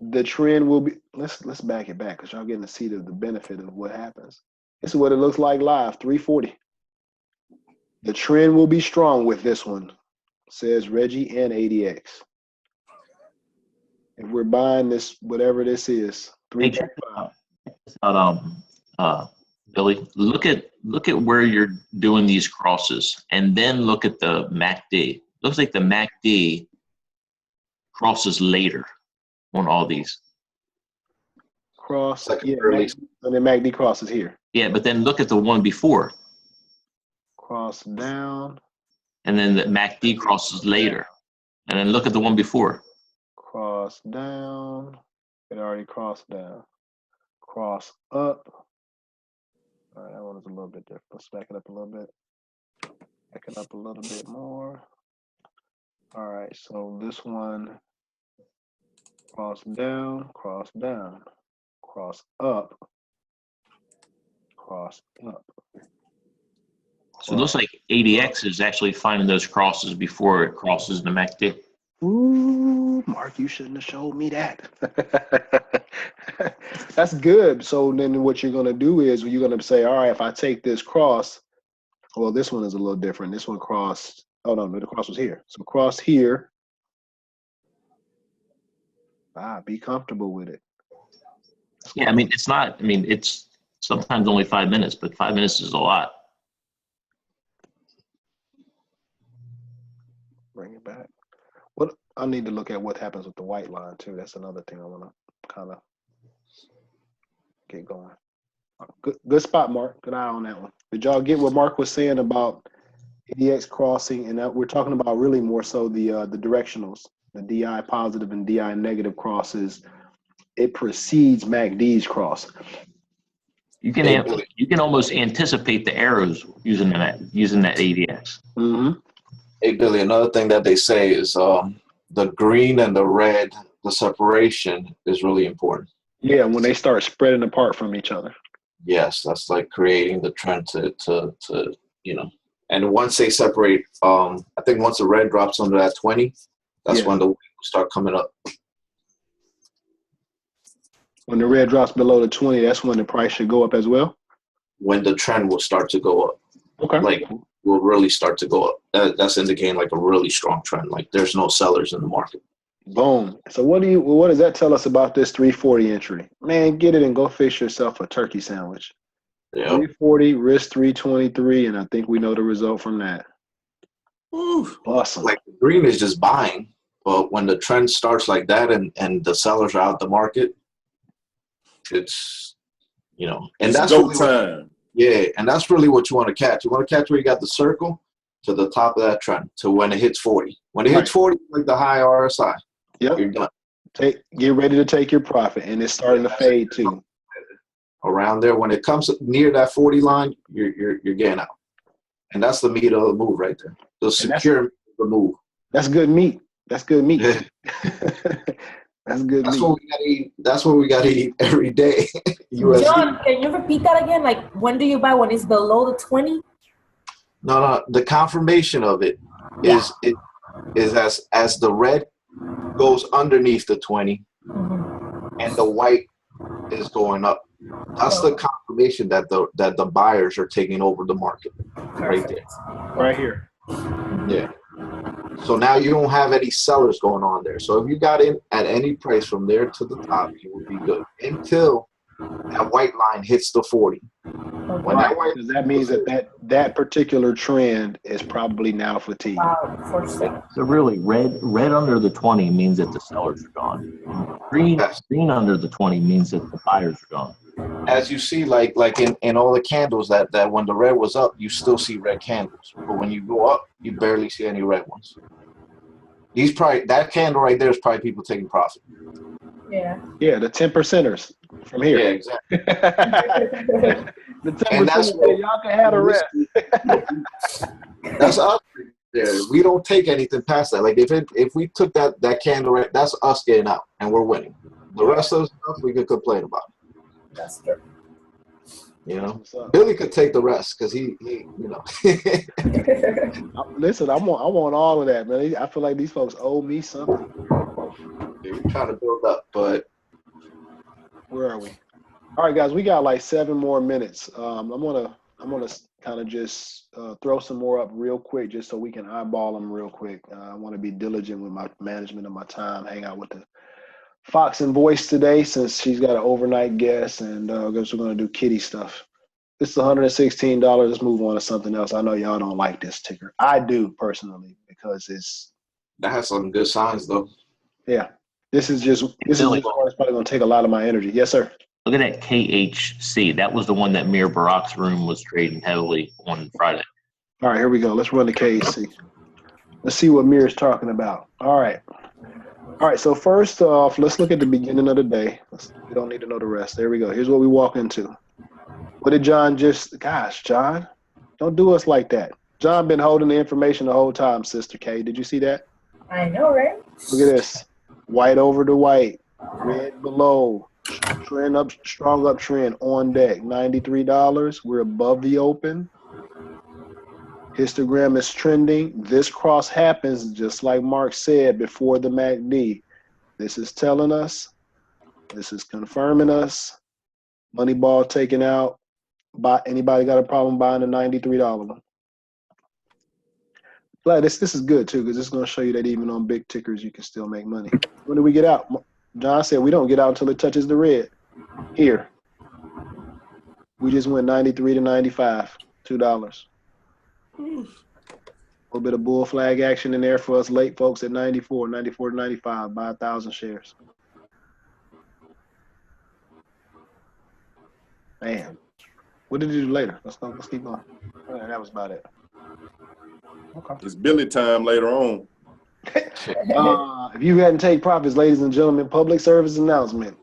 The trend will be. Let's back it back because y'all getting to see the benefit of what happens. This is what it looks like live. 340. The trend will be strong with this one, says Reggie and ADX. If we're buying this, whatever this is, 3.5. Billy, look at where you're doing these crosses, and then look at the MACD. Looks like the MACD crosses later on all these. Cross, yeah, and then MACD crosses here. Yeah, but then look at the one before. Cross down. And then the MACD crosses later. And then look at the one before. Cross down. It already crossed down. Cross up. All right, that one is a little bit different. Let's back it up a little bit. Back it up a little bit more. All right, so this one, cross down, cross down, cross up, cross up. So it looks like ADX is actually finding those crosses before it crosses the MACD. Ooh, Mark, you shouldn't have showed me that. That's good. So then what you're going to do is you're going to say, all right, if I take this cross, well, this one is a little different. This one crossed. Oh, no, the cross was here. So cross here. Be comfortable with it. Yeah, I mean, it's sometimes only 5 minutes, but 5 minutes is a lot. Bring it back. What I need to look at what happens with the white line too. That's another thing I want to kind of get going. Good spot, Mark. Good eye on that one. Did y'all get what Mark was saying about ADX crossing? And we're talking about really more so the directionals, the DI positive and DI negative crosses. It precedes MACD's cross. You can almost anticipate the arrows using that ADX. Mm-hmm. Hey Billy, another thing that they say is the green and the red, the separation is really important. Yeah, when they start spreading apart from each other. Yes, that's like creating the trend to and once they separate, I think once the red drops under that 20, that's when the will start coming up. When the red drops below the 20, that's when the price should go up as well? When the trend will start to go up. Okay. Like will really start to go up. That's indicating like a really strong trend. Like there's no sellers in the market. Boom. So what does that tell us about this 340 entry? Man, get it and go fix yourself a turkey sandwich. Yep. 340, risk 323, and I think we know the result from that. Ooh, awesome. Like green is just buying, but when the trend starts like that and the sellers are out the market, it's and it's that's go really time. And that's really what you want to catch. You want to catch where you got the circle to the top of that trend to when it hits 40. When it hits 40, like the high RSI, you're done. Get ready to take your profit, and it's starting to fade too. Around there, when it comes near that 40 line, you're getting out, and that's the meat of the move right there. The secure move. That's good meat. That's good meat. That's good That's meat. what we gotta eat. That's what we gotta eat every day. John, can you repeat that again? Like, when do you buy when it's below the 20? No. The confirmation of it is as the red goes underneath the 20, and the white is going up. That's the confirmation that the buyers are taking over the market right there. Right here. Yeah. So now you don't have any sellers going on there. So if you got in at any price from there to the top, you would be good until that white line hits the 40. When Right, because that means that particular trend is probably now fatigued. So really, red under the 20 means that the sellers are gone. Green under the 20 means that the buyers are gone. As you see, like in all the candles that when the red was up, you still see red candles. But when you go up, you barely see any red ones. That candle right there is probably people taking profit. Yeah. Yeah, the 10%ers from here. Yeah, exactly. The 10%ers, y'all can have the rest. That's us right there. We don't take anything past that. Like if we took that candle right, that's us getting out and we're winning. The rest of the stuff we could complain about. That's true. You know, Billy could take the rest because he you know. Listen, I want all of that, man. I feel like these folks owe me something. We're trying to build up, but where are we? All right, guys, we got like 7 more minutes. I'm gonna kind of just throw some more up real quick, just so we can eyeball them real quick. I want to be diligent with my management of my time. Hang out with the Fox and Voice today, since she's got an overnight guest, and I guess we're gonna do kitty stuff. This is $116. Let's move on to something else. I know y'all don't like this ticker. I do personally, because that has some good signs though. Yeah. This is just one that's probably going to take a lot of my energy. Yes, sir. Look at that KHC. That was the one that Mir Barak's room was trading heavily on Friday. All right, here we go. Let's run the KHC. Let's see what Mir is talking about. All right. So first off, let's look at the beginning of the day. We don't need to know the rest. There we go. Here's what we walk into. What did John gosh, John, don't do us like that. John been holding the information the whole time, Sister K. Did you see that? I know, right? Look at this. White over to white, red below, trend up, strong uptrend on deck, $93. We're above the open. Histogram is trending. This cross happens just like Mark said before the MACD. This is telling us, this is confirming us. Moneyball taken out. Anybody got a problem buying a $93 one? Glad this is good too, because it's going to show you that even on big tickers you can still make money. When do we get out? John said we don't get out until it touches the red. Here. We just went 93 to 95, $2. A little bit of bull flag action in there for us late folks at 94 to 95, buy 1,000 shares. Man, what did you do later? Let's keep going. All right, that was about it. Okay. It's Billy time later on. If you hadn't take profits, ladies and gentlemen, public service announcement.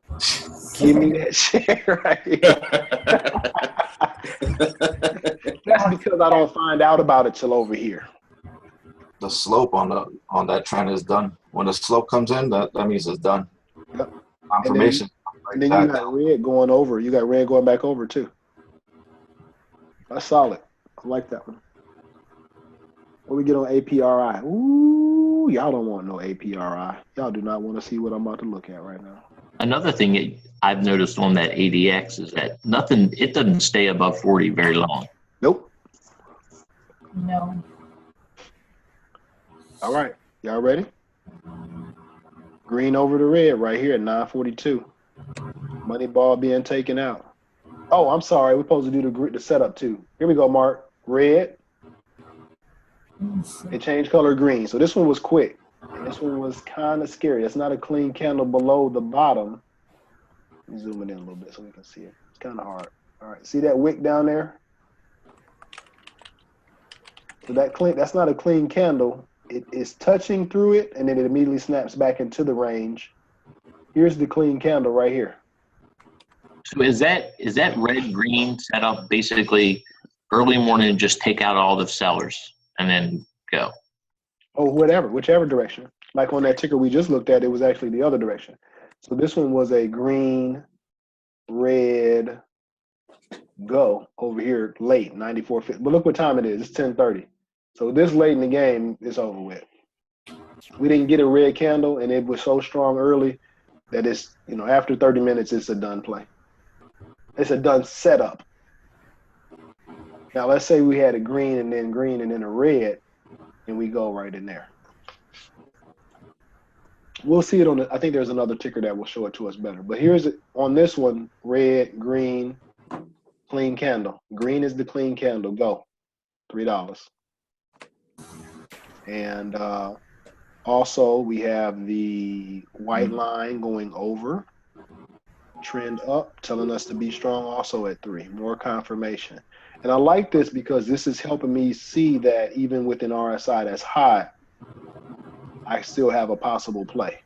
Give me that share right here. That's because I don't find out about it till over here. The slope on that trend is done. When the slope comes in, that means it's done. Yep. Confirmation. And then you got red going over. You got red going back over too. That's solid. I like that one. What we get on APRI? Ooh, y'all don't want no APRI. Y'all do not want to see what I'm about to look at right now. Another thing I've noticed on that ADX is that it doesn't stay above 40 very long. Nope. No. All right. Y'all ready? Green over the red right here at 942. Money ball being taken out. Oh, I'm sorry. We're supposed to do the setup too. Here we go, Mark. Red. It changed color green. So this one was quick. And this one was kind of scary. It's not a clean candle below the bottom. Let me zoom it in a little bit so we can see it. It's kind of hard. All right. See that wick down there? So that's not a clean candle. It is touching through it, and then it immediately snaps back into the range. Here's the clean candle right here. So is that red green setup basically early morning, just take out all the sellers and then go? Oh, whichever direction. Like on that ticker we just looked at, it was actually the other direction. So this one was a green, red, go over here late, 94.50. But look what time it is. It's 10:30. So this late in the game, it's over with. We didn't get a red candle, and it was so strong early that it's, after 30 minutes, it's a done play. It's a done setup. Now let's say we had a green and then a red, and we go right in there. We'll see it on the, I think there's another ticker that will show it to us better. But here's it on this one, red, green, clean candle. Green is the clean candle. Go. $3. And also we have the white line going over, trend up, telling us to be strong also at 3. More confirmation. And I like this because this is helping me see that even with an RSI that's high, I still have a possible play.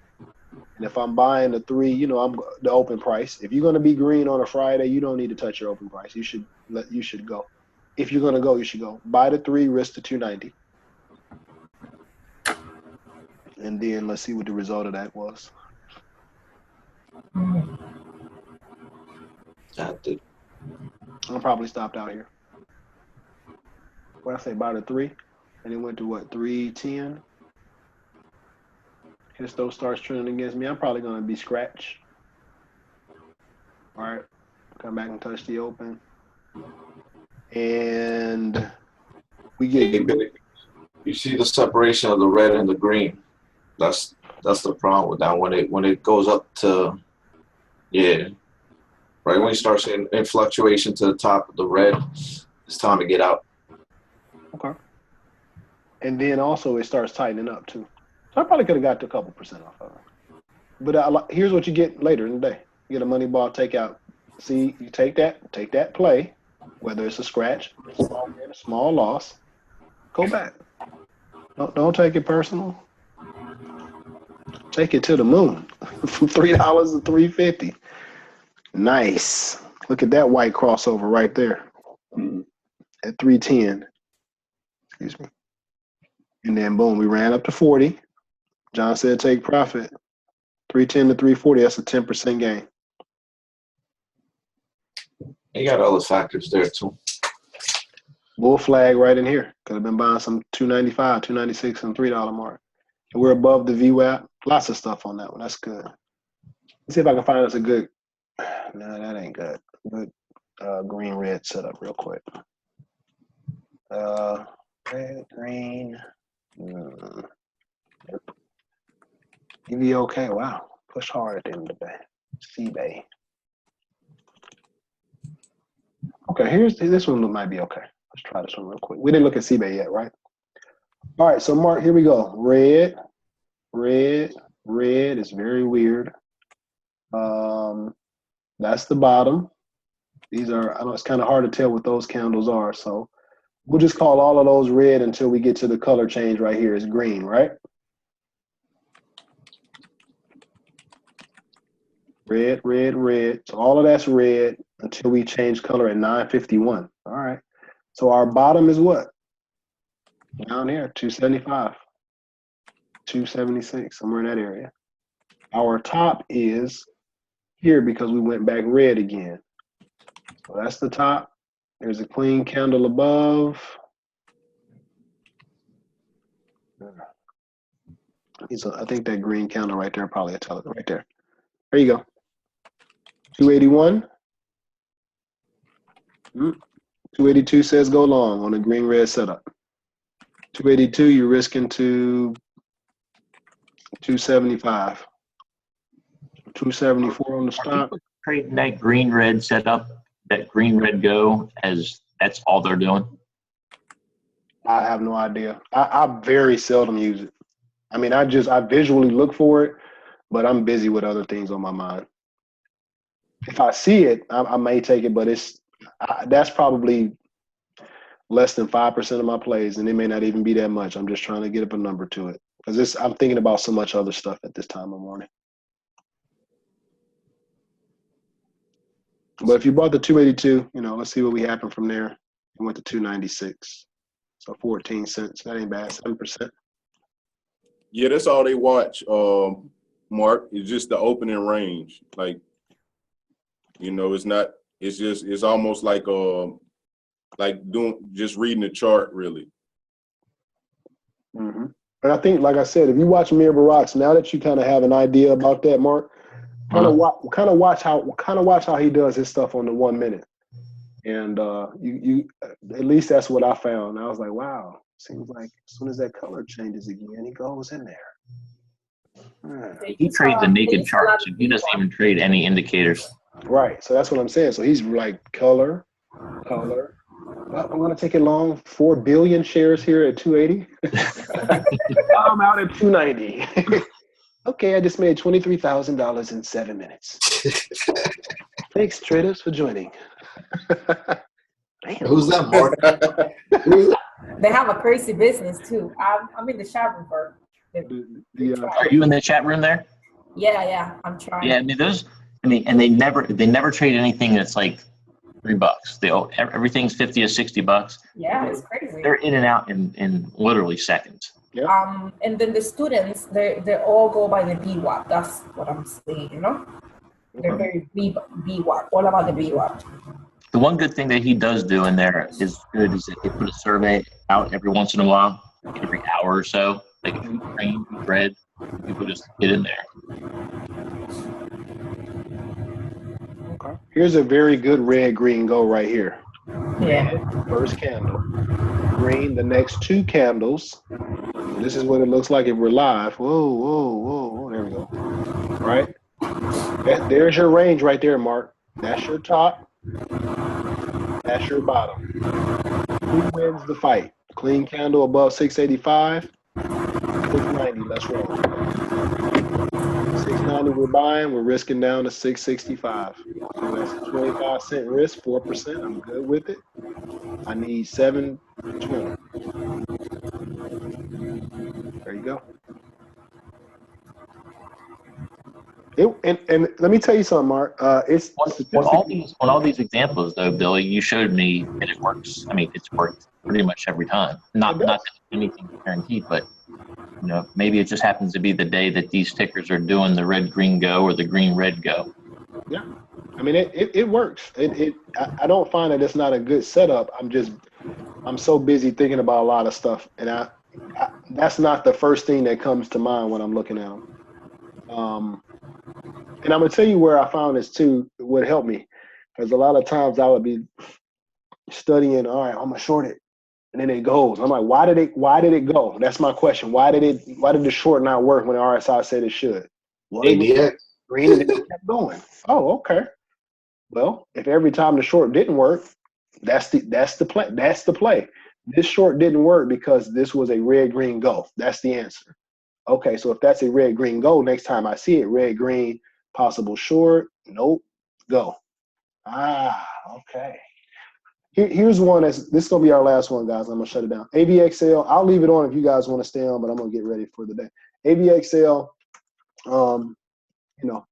And if I'm buying the 3, you know, I'm the open price. If you're going to be green on a Friday, you don't need to touch your open price. You should go. If you're going to go, you should go. Buy the 3, risk the 290. And then let's see what the result of that was. I'll probably stopped out here. What I say, buy the 3, and it went to what, 310? Histo starts trending against me. I'm probably going to be scratched. All right, come back and touch the open, and we get. You see the separation of the red and the green. That's the problem with that. When it goes up to, yeah, right when you start seeing in fluctuation to the top of the red, it's time to get out. Okay. And then also it starts tightening up too. So I probably could have got to a couple % off of it. But here's what you get later in the day. You get a money ball takeout. See, you take that play, whether it's a scratch, a small loss, go back. Don't take it personal. Take it to the moon. From $3 to $3.50. Nice. Look at that white crossover right there. At 310. Excuse me. And then boom, we ran up to 40. John said take profit. 310 to 340, that's a 10% gain. You got other factors there too. Bull flag right in here. Could have been buying some 295, 296, and $3 mark. And we're above the VWAP. Lots of stuff on that one. That's good. Let's see if I can find us a good. No, that ain't good. Good green red setup real quick. Red, green. EVOK, wow. Push hard at the end of the day. C-Bay. Okay, this one might be okay. Let's try this one real quick. We didn't look at C-Bay yet, right? All right, so Mark, here we go. Red, red, red is very weird. That's the bottom. These are, I know it's kind of hard to tell what those candles are, so we'll just call all of those red until we get to the color change right here. It's green, right? Red, red, red. So all of that's red until we change color at 9:51. All right. So our bottom is what? Down here, 275, 276, somewhere in that area. Our top is here because we went back red again. So that's the top. There's a clean candle above. I think that green candle right there probably a tell it right there. There you go. 281. 282 says go long on a green red setup. 282, you're risking to 275. 274 on the stop. Trading that green red setup, that green red go, as that's all they're doing. I have no idea. I very seldom use it. I mean, I visually look for it, but I'm busy with other things on my mind. If I see it, I may take it, but that's probably less than 5% of my plays, and it may not even be that much. I'm just trying to get up a number to it because I'm thinking about so much other stuff at this time of morning. But if you bought the 282, let's see what we happen from there. It went to 296, so 14 cents. That ain't bad. 7%. Yeah, that's all they watch. Mark, is just the opening range. Like, it's not. It's almost like just reading the chart, really. Mm-hmm. And I think, like I said, if you watch Mirror Rocks, now that you kind of have an idea about that, Mark, Kind of watch how he does his stuff on the 1 minute. And you at least that's what I found. I was like, wow, seems like as soon as that color changes again, he goes in there. He trades a naked chart, so he doesn't even trade any indicators. Right. So that's what I'm saying. So he's like color. Well, I'm going to take it long. 4 billion shares here at 280. I'm out at 290. Okay, I just made $23,000 in 7 minutes. Thanks, traders, for joining. Who's that, Mark? They have a crazy business too. I'm in the chat room for. Are you in the chat room there? Yeah, I'm trying. Yeah, and they never trade anything that's like $3. Everything's $50 to $60. Yeah, it's crazy. They're in and out in literally seconds. Yep. And then the students, they all go by the BWAP. That's what I'm saying. You know, they're very BWAP, all about the BWAP. The one good thing that he does do in there is that they put a survey out every once in a while, every hour or so. Like if you green, red, people just get in there. Okay. Here's a very good red green go right here. Yeah. First candle. Green, the next 2 candles. This is what it looks like if we're live. Whoa. There we go. All right. There's your range right there, Mark. That's your top. That's your bottom. Who wins the fight? Clean candle above 685. 690, let's roll. 690 we're buying, we're risking down to 665. So that's a 25-cent risk, 4%. I'm good with it. I need 720. There you go. And let me tell you something, Mark. It's on all these examples, though, Billy, you showed me that it works. I mean, it's worked pretty much every time. Not that anything's guaranteed, but maybe it just happens to be the day that these tickers are doing the red green go or the green red go. Yeah, I mean it works. I don't find that it's not a good setup. I'm so busy thinking about a lot of stuff, and that's not the first thing that comes to mind when I'm looking at them. And I'm gonna tell you where I found this too. It would help me, because a lot of times I would be studying. All right, I'm gonna short it, and then it goes. I'm like, why did it go? That's my question. Why did the short not work when the RSI said it should? Well, ADX. Green and it kept going. Oh, okay. Well, if every time the short didn't work, that's the play. That's the play. This short didn't work because this was a red green go. That's the answer. Okay, so if that's a red green go, next time I see it, red green possible short. Nope. Go. Okay. Here's one. This is gonna be our last one, guys. I'm gonna shut it down. ABXL. I'll leave it on if you guys want to stay on, but I'm gonna get ready for the day. ABXL.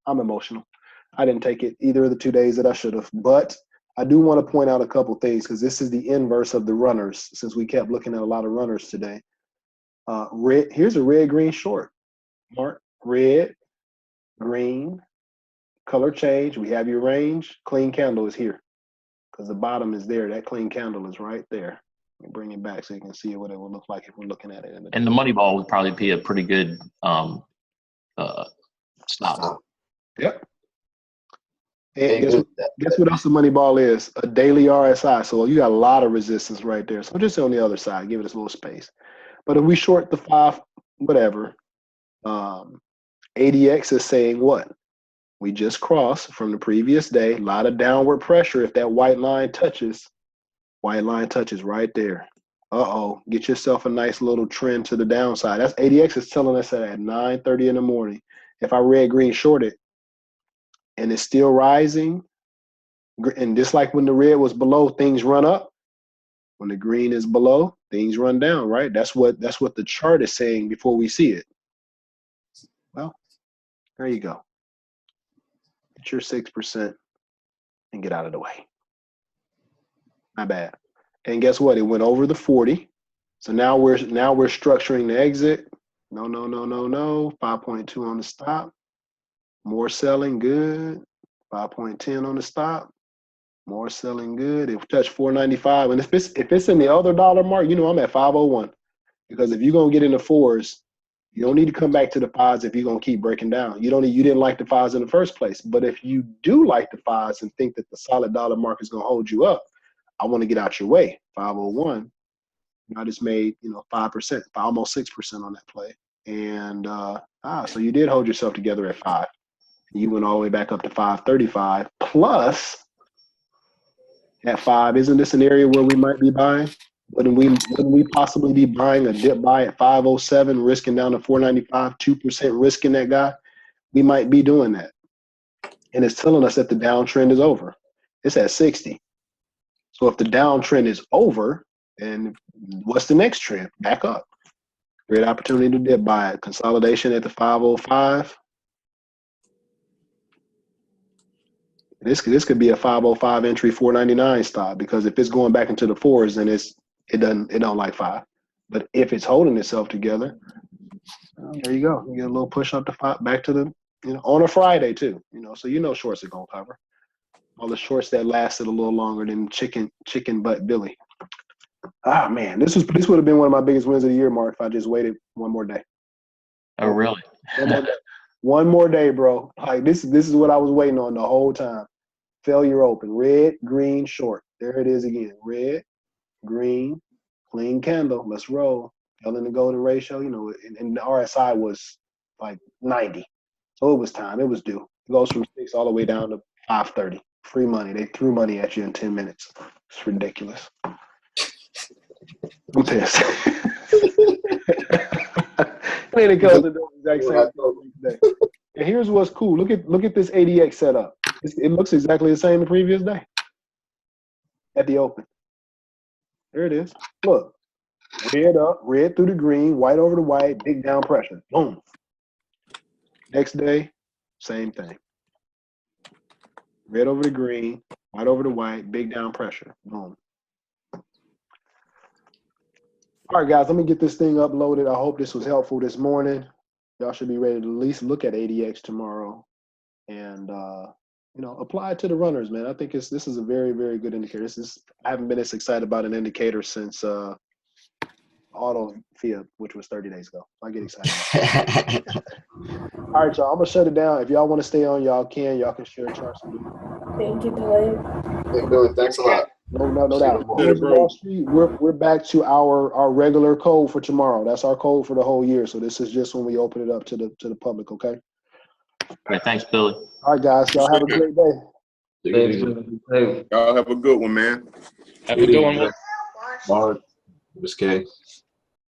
I'm emotional. I didn't take it either of the 2 days that I should have, but I do want to point out a couple things because this is the inverse of the runners. Since we kept looking at a lot of runners today. Red. Here's a red green short. Mark. Red, green, color change. We have your range. Clean candle is here because the bottom is there. That clean candle is right there. Let me bring it back so you can see what it will look like if we're looking at it. And the money ball would probably be a pretty good stop. Yep. And guess what else the money ball is? A daily RSI. So you got a lot of resistance right there. So just on the other side, give it a little space. But if we short the 5, whatever, ADX is saying what? We just crossed from the previous day. A lot of downward pressure. If that white line touches right there. Get yourself a nice little trend to the downside. That's ADX is telling us that at 9:30 in the morning. If I red green short it and it's still rising, and just like when the red was below, things run up. When the green is below, things run down, right? That's what the chart is saying before we see it. Well, there you go. Get your 6% and get out of the way. Not bad. And guess what? It went over the 40. So now we're structuring the exit. No. 5.2 on the stop. More selling, good. 5.10 on the stop. More selling, good. If we touch 495, and if it's in the other dollar mark, I'm at 501. Because if you're gonna get in the fours, You don't need to come back to the fives if you're gonna keep breaking down. You didn't like the fives in the first place. But if you do like the fives and think that the solid dollar market is gonna hold you up, I want to get out your way. 501. I just made 5%, almost 6% on that play. And so you did hold yourself together at 5. You went all the way back up to 535 plus at 5. Isn't this an area where we might be buying? Wouldn't we possibly be buying a dip buy at 507, risking down to 495, 2% risking that guy? We might be doing that. And it's telling us that the downtrend is over. It's at 60. So if the downtrend is over, then what's the next trend? Back up. Great opportunity to dip buy it. Consolidation at the 505. This could be a 505 entry, 499 stop, because if it's going back into the fours, then it don't like 5. But if it's holding itself together, there you go. You get a little push up to 5, back to the on a Friday too. So shorts are gonna cover. All the shorts that lasted a little longer than chicken butt Billy. Ah man, this would have been one of my biggest wins of the year, Mark, if I just waited one more day. Oh really? One more day, bro. Like this is what I was waiting on the whole time. Failure open. Red, green, short. There it is again. Red, green, clean candle. Let's roll. Fell in the golden ratio, and the RSI was like 90. So it was time. It was due. It goes from 6 all the way down to 530. Free money. They threw money at you in 10 minutes. It's ridiculous. I'm pissed. And it goes to the exact same thing today. And here's what's cool. Look at this ADX setup. It looks exactly the same the previous day at the open. There it is. Look, red up, red through the green, white over the white, big down pressure. Boom. Next day, same thing. Red over the green, white over the white, big down pressure. Boom. All right, guys, let me get this thing uploaded. I hope this was helpful this morning. Y'all should be ready to at least look at ADX tomorrow and apply it to the runners, man. I think this is a very, very good indicator. I haven't been this excited about an indicator since auto Fiat, which was 30 days ago. I get excited. All right, y'all. I'm gonna shut it down. If y'all want to stay on, y'all can. Y'all can share charts. Thank you, Billy. Hey, Billy, thanks a lot. No doubt. Wall Street, we're back to our regular code for tomorrow. That's our code for the whole year. So this is just when we open it up to the public. Okay. All right, thanks, Billy. All right, guys. Y'all have a great day. Y'all have a good one, man. Have a good one. Mark, Miss K.